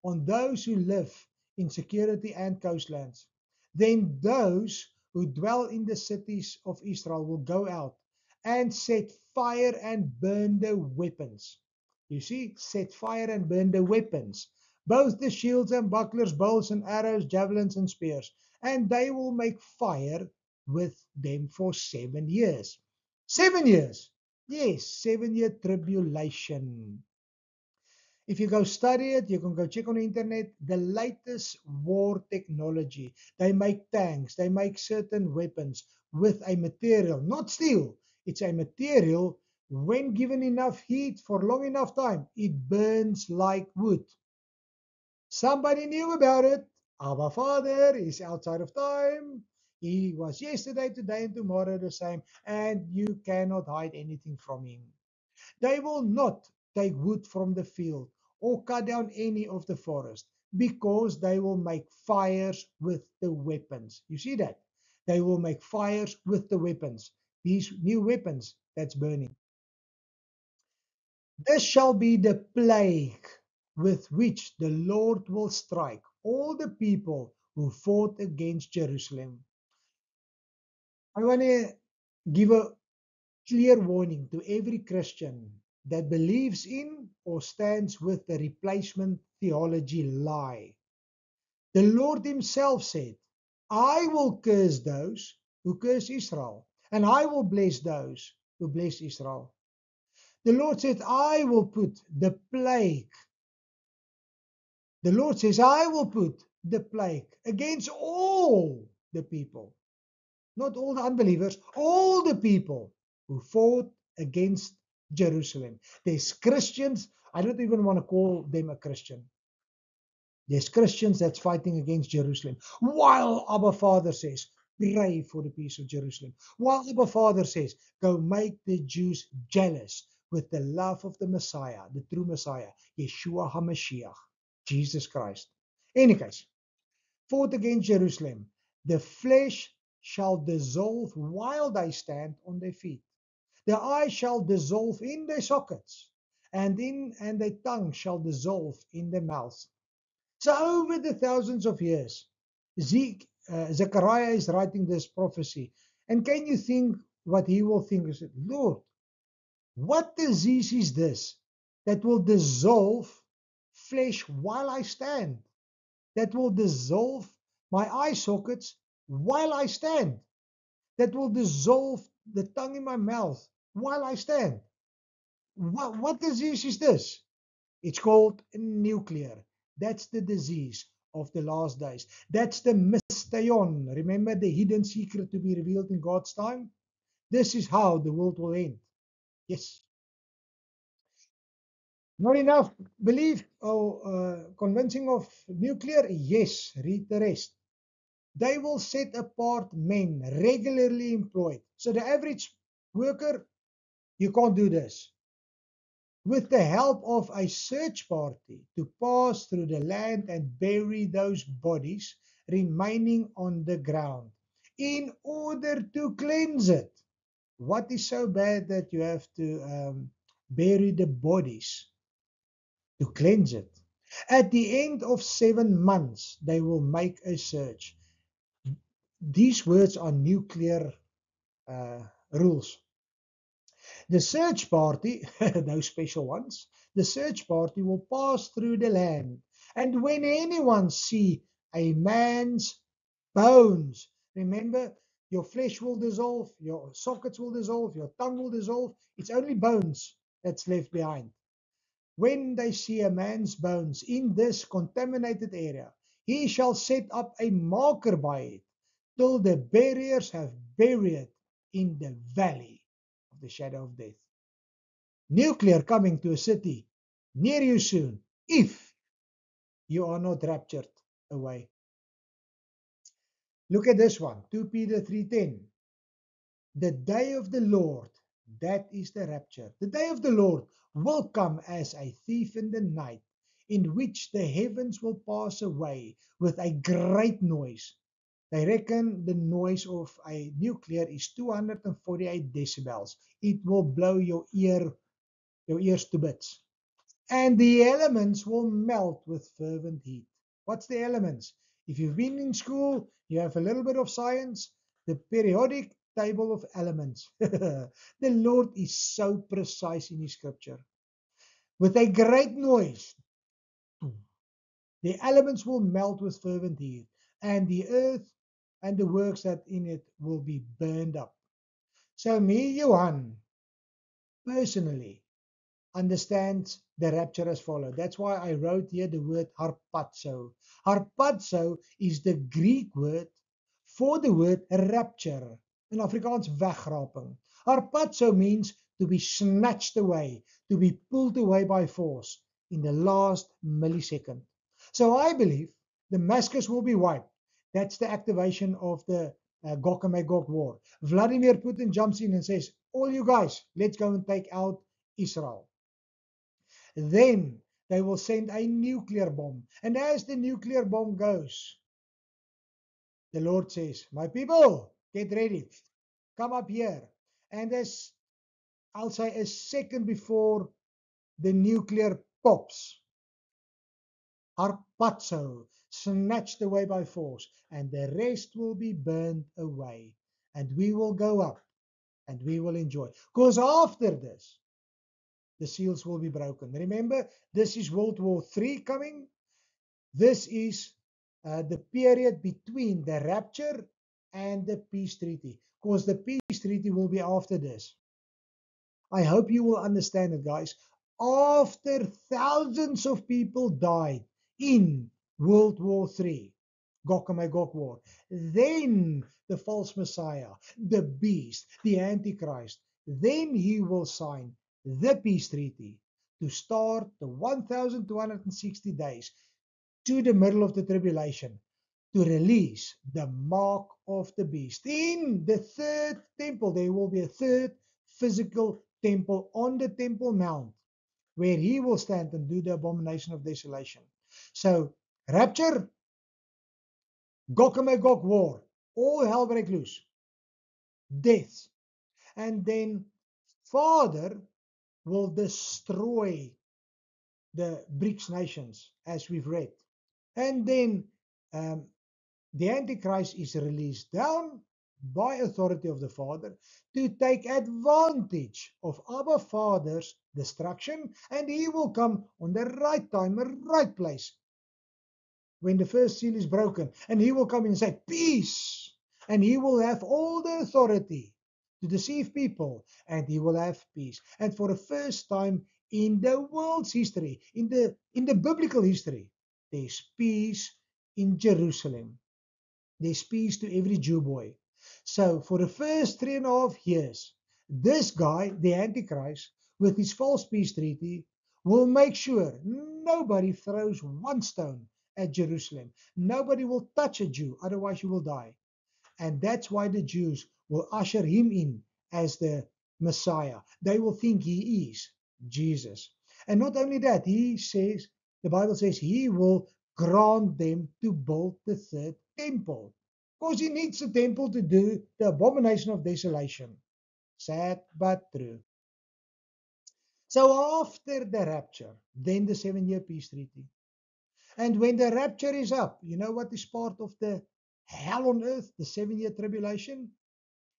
on those who live in security and coastlands. Then those who dwell in the cities of Israel will go out and set fire and burn the weapons. You see, set fire and burn the weapons, both the shields and bucklers, bows and arrows, javelins and spears, and they will make fire with them for 7 years. 7 years. Yes, 7-year tribulation. If you go study it, you can go check on the internet, the latest war technology. They make tanks, they make certain weapons with a material, not steel. It's a material, when given enough heat for long enough time, it burns like wood. Somebody knew about it. Our Father is outside of time. He was yesterday, today, and tomorrow the same, and you cannot hide anything from him. They will not take wood from the field or cut down any of the forest, because they will make fires with the weapons. You see that? They will make fires with the weapons. These new weapons that's burning. This shall be the plague with which the Lord will strike all the people who fought against Jerusalem. I want to give a clear warning to every Christian that believes in or stands with the replacement theology lie. The Lord himself said, I will curse those who curse Israel, and I will bless those who bless Israel. The Lord said, I will put the plague. The Lord says, I will put the plague against all the people, not all the unbelievers, all the people who fought against Jerusalem. There's Christians, I don't even want to call them a Christian. There's Christians that's fighting against Jerusalem. While Abba Father says, pray for the peace of Jerusalem. While Abba Father says, go make the Jews jealous with the love of the Messiah, the true Messiah, Yeshua HaMashiach, Jesus Christ. Any case, fought against Jerusalem. The flesh shall dissolve while they stand on their feet. The eye shall dissolve in their sockets, and their tongue shall dissolve in their mouths. So over the thousands of years, Zechariah is writing this prophecy. And can you think what he will think? He said, Lord, what disease is this that will dissolve flesh while I stand? That will dissolve my eye sockets while I stand? That will dissolve the tongue in my mouth while I stand? What disease is this? It's called nuclear. That's the disease of the last days. That's the mysterion. Remember the hidden secret to be revealed in God's time? This is how the world will end. Yes. Not enough belief or convincing of nuclear? Yes. Read the rest. They will set apart men regularly employed. So the average worker, you can't do this. With the help of a search party to pass through the land and bury those bodies remaining on the ground in order to cleanse it. What is so bad that you have to bury the bodies to cleanse it? At the end of 7 months, they will make a search. These words are nuclear rules. The search party, those special ones, the search party will pass through the land. And when anyone see a man's bones, remember, your flesh will dissolve, your sockets will dissolve, your tongue will dissolve. It's only bones that's left behind. When they see a man's bones in this contaminated area, he shall set up a marker by it till the buriers have buried in the valley of the shadow of death. Nuclear coming to a city near you soon, if you are not raptured away. Look at this one, 2 Peter 3:10. The day of the Lord, that is the rapture. The day of the Lord will come as a thief in the night, in which the heavens will pass away with a great noise. They reckon the noise of a nuclear is 248 decibels. It will blow your ears to bits. And the elements will melt with fervent heat. What's the elements? If you've been in school, you have a little bit of science, the periodic table of elements. The Lord is so precise in His scripture. With a great noise, the elements will melt with fervent heat, and the earth and the works that in it will be burned up. So me, Johan, personally, understands the rapture as follows. That's why I wrote here the word harpazo. Harpazo is the Greek word for the word rapture. In Afrikaans, wegraping. Harpazo means to be snatched away, to be pulled away by force in the last millisecond. So I believe Damascus will be wiped. That's the activation of the Gog and Magog war. Vladimir Putin jumps in and says, all you guys, let's go and take out Israel. Then they will send a nuclear bomb. And as the nuclear bomb goes, the Lord says, my people, get ready. Come up here. And as I'll say a second before the nuclear pops, harpazo, snatched away by force, and the rest will be burned away. And we will go up and we will enjoy. Because after this, the seals will be broken. Remember, this is World War III coming. This is the period between the rapture and the peace treaty. Because the peace treaty will be after this. I hope you will understand it, guys. After thousands of people died in World War III, Gog and Magog war, then the false Messiah, the beast, the Antichrist, then he will sign the peace treaty to start the 1,260 days to the middle of the tribulation to release the mark of the beast. In the third temple, there will be a third physical temple on the Temple Mount, where he will stand and do the abomination of desolation. So, rapture, Gog and Magog war, all hell break loose, death. And then Father will destroy the BRICS nations, as we've read. And then the Antichrist is released down by authority of the Father to take advantage of our Father's destruction, and he will come on the right time, right place, when the first seal is broken, and he will come and say, peace, and he will have all the authority to deceive people, and he will have peace. And for the first time in the world's history, in the biblical history, there's peace in Jerusalem. There's peace to every Jew boy. So for the first 3.5 years, this guy, the Antichrist, with his false peace treaty, will make sure nobody throws one stone at Jerusalem. Nobody will touch a Jew, otherwise you will die. And that's why the Jews will usher him in as the Messiah. They will think he is Jesus. And not only that, the Bible says he will grant them to build the third temple. Because he needs a temple to do the abomination of desolation. Sad but true. So after the rapture, then the 7-year peace treaty. And when the rapture is up, you know what is part of the hell on earth, the 7-year tribulation?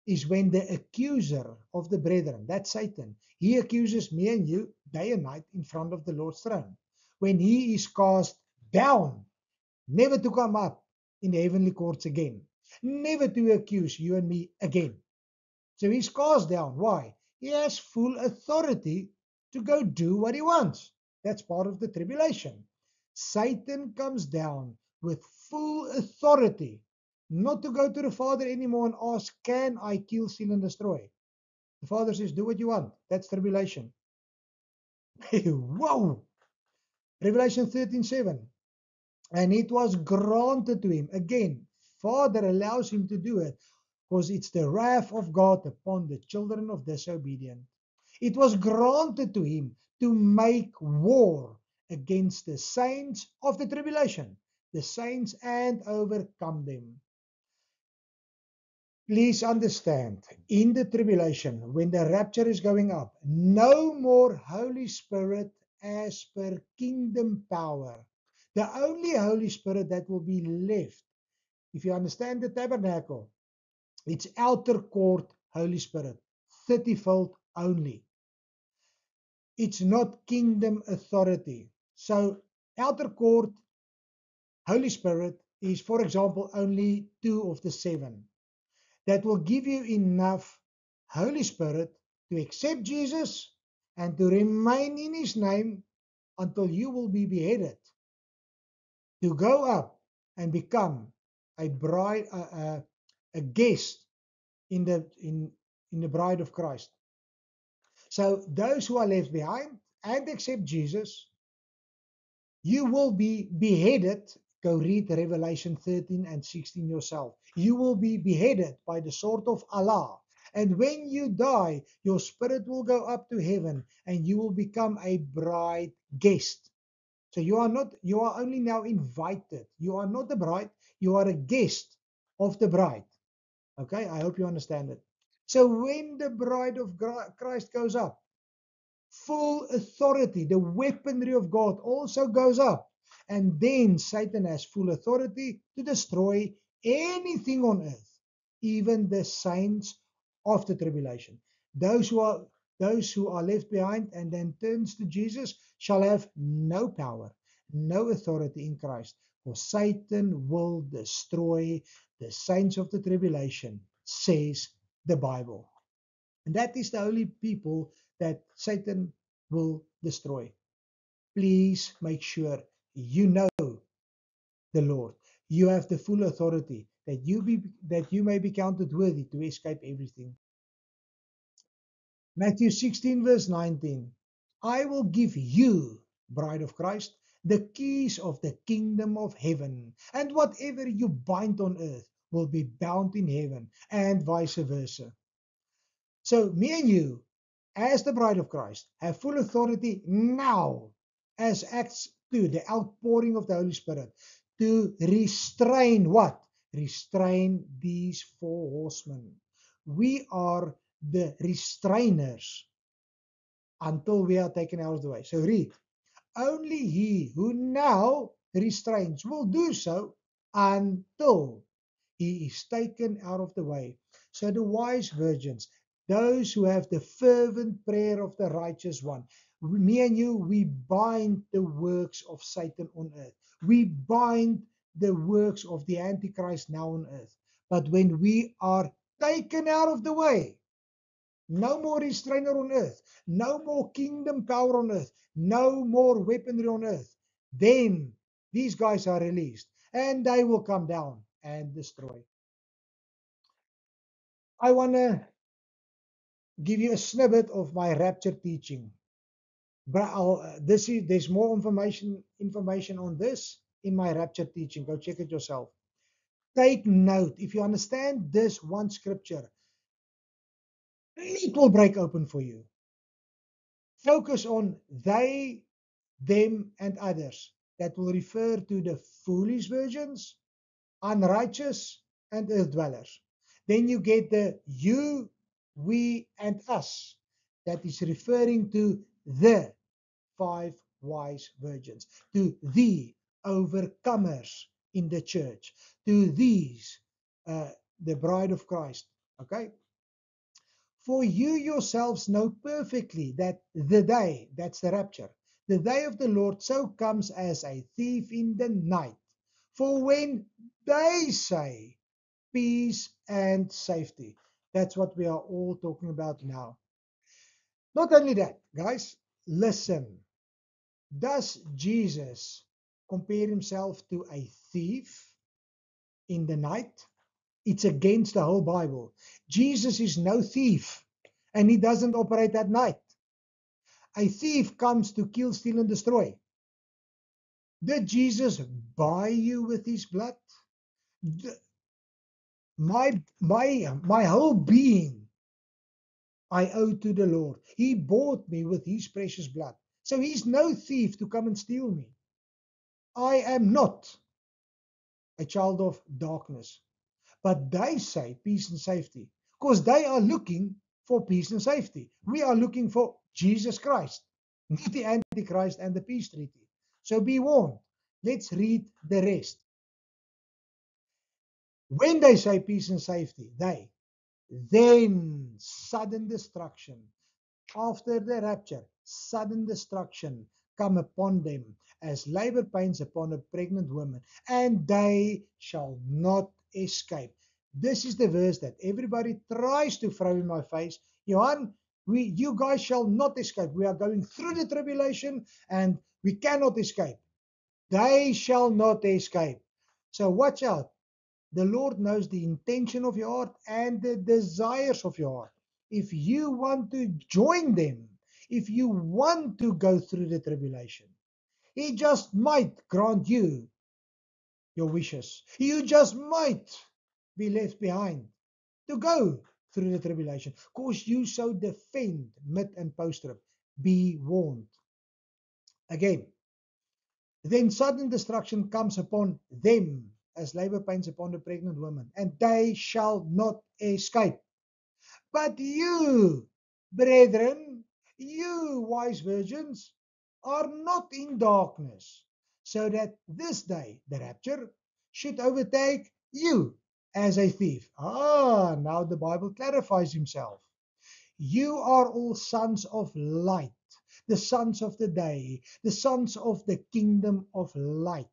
Is when the accuser of the brethren, that's Satan, he accuses me and you day and night in front of the Lord's throne. When he is cast down, never to come up in the heavenly courts again, never to accuse you and me again. So he's cast down. Why? He has full authority to go do what he wants. That's part of the tribulation. Satan comes down with full authority, not to go to the Father anymore and ask, can I kill, steal, and destroy? The Father says, do what you want. That's tribulation. Whoa! Revelation 13:7. And it was granted to him. Again, Father allows him to do it because it's the wrath of God upon the children of disobedience. It was granted to him to make war against the saints of the tribulation, the saints, and overcome them. Please understand, in the tribulation, when the rapture is going up, no more Holy Spirit as per kingdom power. The only Holy Spirit that will be left, if you understand the tabernacle, it's outer court Holy Spirit, 30-fold only. It's not kingdom authority. So outer court Holy Spirit is, for example, only 2 of the 7. That will give you enough Holy Spirit to accept Jesus and to remain in his name until you will be beheaded, to go up and become a bride, a guest in the bride of Christ. So those who are left behind and accept Jesus, you will be beheaded. Go read Revelation 13 and 16 yourself. You will be beheaded by the sword of Allah. And when you die, your spirit will go up to heaven and you will become a bride guest. So you are only now invited. You are not the bride, you are a guest of the bride. Okay, I hope you understand it. So when the bride of Christ goes up, full authority, the weaponry of God also goes up. And then Satan has full authority to destroy anything on earth, even the saints of the tribulation. Those who are left behind and then turns to Jesus shall have no power, no authority in Christ. For Satan will destroy the saints of the tribulation, says the Bible. And that is the only people that Satan will destroy. Please make sure you know the Lord. You have the full authority that you may be counted worthy to escape everything. Matthew 16 verse 19. I will give you, bride of Christ, the keys of the kingdom of heaven, and whatever you bind on earth will be bound in heaven, and vice versa. So me and you, as the bride of Christ, have full authority now, as Acts 2, the outpouring of the Holy Spirit, to restrain what? Restrain these four horsemen. We are the restrainers until we are taken out of the way. So read. Only he who now restrains will do so until he is taken out of the way. So the wise virgins, those who have the fervent prayer of the righteous one, me and you, we bind the works of Satan on earth. We bind the works of the Antichrist now on earth. But when we are taken out of the way, no more restrainer on earth, no more kingdom power on earth, no more weaponry on earth, then these guys are released and they will come down and destroy. I want to give you a snippet of my rapture teaching. There's more information on this in my rapture teaching. Go check it yourself. Take note. If you understand this one scripture, it will break open for you. Focus on they, them, and others. That will refer to the foolish virgins, unrighteous, and earth dwellers. Then you get the you, we, and us. That is referring to the 5 wise virgins, to the overcomers in the church, to these, the bride of Christ. Okay? For you yourselves know perfectly that the day, that's the rapture, the day of the Lord so comes as a thief in the night. For when they say peace and safety, that's what we are all talking about now. Not only that, guys, listen. Does Jesus compare himself to a thief in the night? It's against the whole Bible. Jesus is no thief, and he doesn't operate at night. A thief comes to kill, steal, and destroy. Did Jesus buy you with his blood? My whole being I owe to the Lord. He bought me with his precious blood. So he's no thief to come and steal me. I am not a child of darkness. But they say peace and safety because they are looking for peace and safety. We are looking for Jesus Christ, not the Antichrist and the peace treaty. So be warned. Let's read the rest. When they say peace and safety, then sudden destruction, after the rapture, sudden destruction come upon them as labor pains upon a pregnant woman, and they shall not escape. This is the verse that everybody tries to throw in my face. Johan, you guys shall not escape. We are going through the tribulation and we cannot escape. They shall not escape. So watch out. The Lord knows the intention of your heart and the desires of your heart. If you want to join them, if you want to go through the tribulation, he just might grant you your wishes. You just might be left behind to go through the tribulation because you so defend mid and post trib. Be warned. Again, then sudden destruction comes upon them as labor pains upon the pregnant woman, and they shall not escape. But you, brethren, you wise virgins, are not in darkness, so that this day, the rapture, should overtake you as a thief. Now the Bible clarifies himself. You are all sons of light, the sons of the day, the sons of the kingdom of light.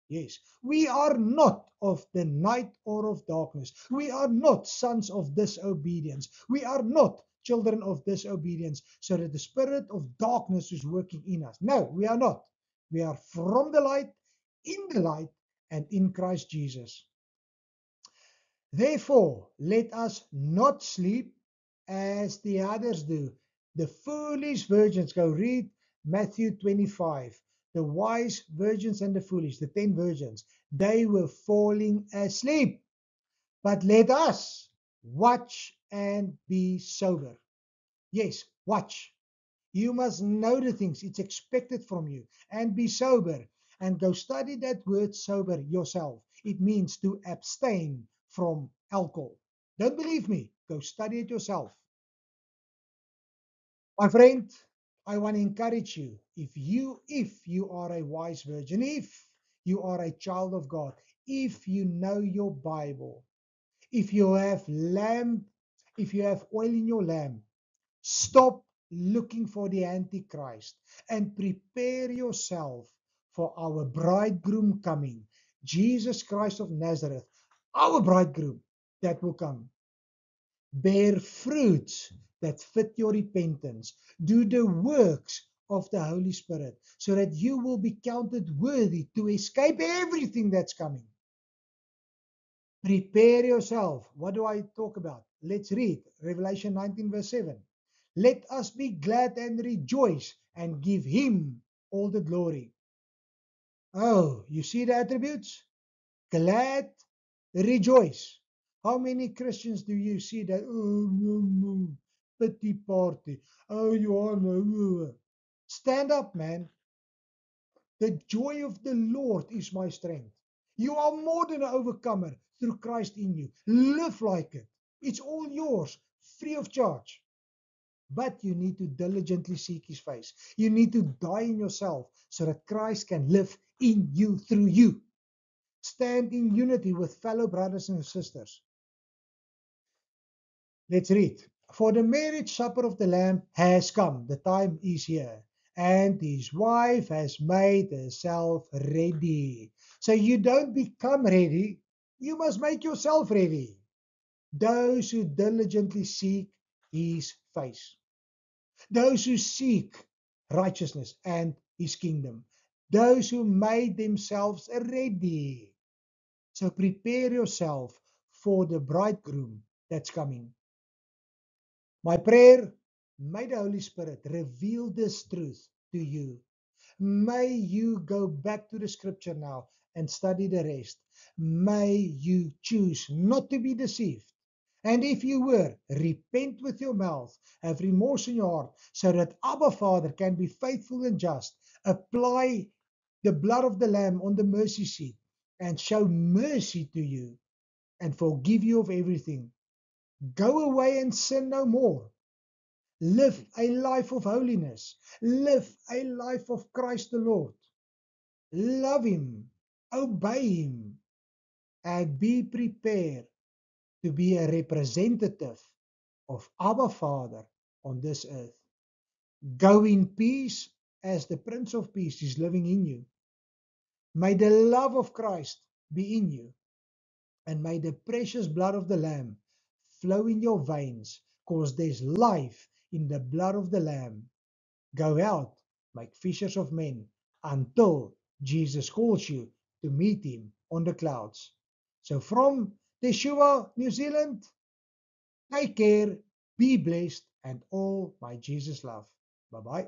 Yes, we are not of the night or of darkness. We are not sons of disobedience. We are not children of disobedience, so that the spirit of darkness is working in us. No, we are not. We are from the light, in the light, and in Christ Jesus. Therefore, let us not sleep as the others do. The foolish virgins, go read Matthew 25. The wise virgins and the foolish, the 10 virgins, they were falling asleep. But let us watch and be sober. Yes, watch. You must know the things it's expected from you and be sober and go study that word sober yourself. It means to abstain from alcohol. Don't believe me? Go study it yourself. My friend, I want to encourage you. If you are a wise virgin, if you are a child of God, if you know your Bible, if you have lamp, if you have oil in your lamp, stop looking for the Antichrist and prepare yourself for our bridegroom coming, Jesus Christ of Nazareth, our bridegroom that will come. Bear fruits that fit your repentance. Do the works of the Holy Spirit so that you will be counted worthy to escape everything that's coming. Prepare yourself. What do I talk about? Let's read Revelation 19, verse 7. Let us be glad and rejoice and give him all the glory. Oh, you see the attributes? Glad, rejoice. How many Christians do you see that, oh, no, no, pity party? Oh, you are no. Stand up, man. The joy of the Lord is my strength. You are more than an overcomer through Christ in you. Live like it. It's all yours, free of charge. But you need to diligently seek his face. You need to die in yourself so that Christ can live in you through you. Stand in unity with fellow brothers and sisters. Let's read. For the marriage supper of the Lamb has come. The time is here. And his wife has made herself ready. So you don't become ready. You must make yourself ready. Those who diligently seek his face. Those who seek righteousness and his kingdom. Those who made themselves ready. So prepare yourself for the bridegroom that's coming. My prayer, may the Holy Spirit reveal this truth to you. May you go back to the scripture now and study the rest. May you choose not to be deceived. And if you were, repent with your mouth, have remorse in your heart, so that Abba Father can be faithful and just. Apply the blood of the Lamb on the mercy seat and show mercy to you and forgive you of everything. Go away and sin no more. Live a life of holiness. Live a life of Christ the Lord. Love him, obey him, and be prepared to be a representative of Abba Father on this earth. Go in peace as the Prince of Peace is living in you. May the love of Christ be in you, and may the precious blood of the Lamb flow in your veins, because there's life in the blood of the Lamb. Go out, make fishers of men, until Jesus calls you to meet him on the clouds. So from Teshua, New Zealand, take care, be blessed, and all my Jesus love. Bye-bye.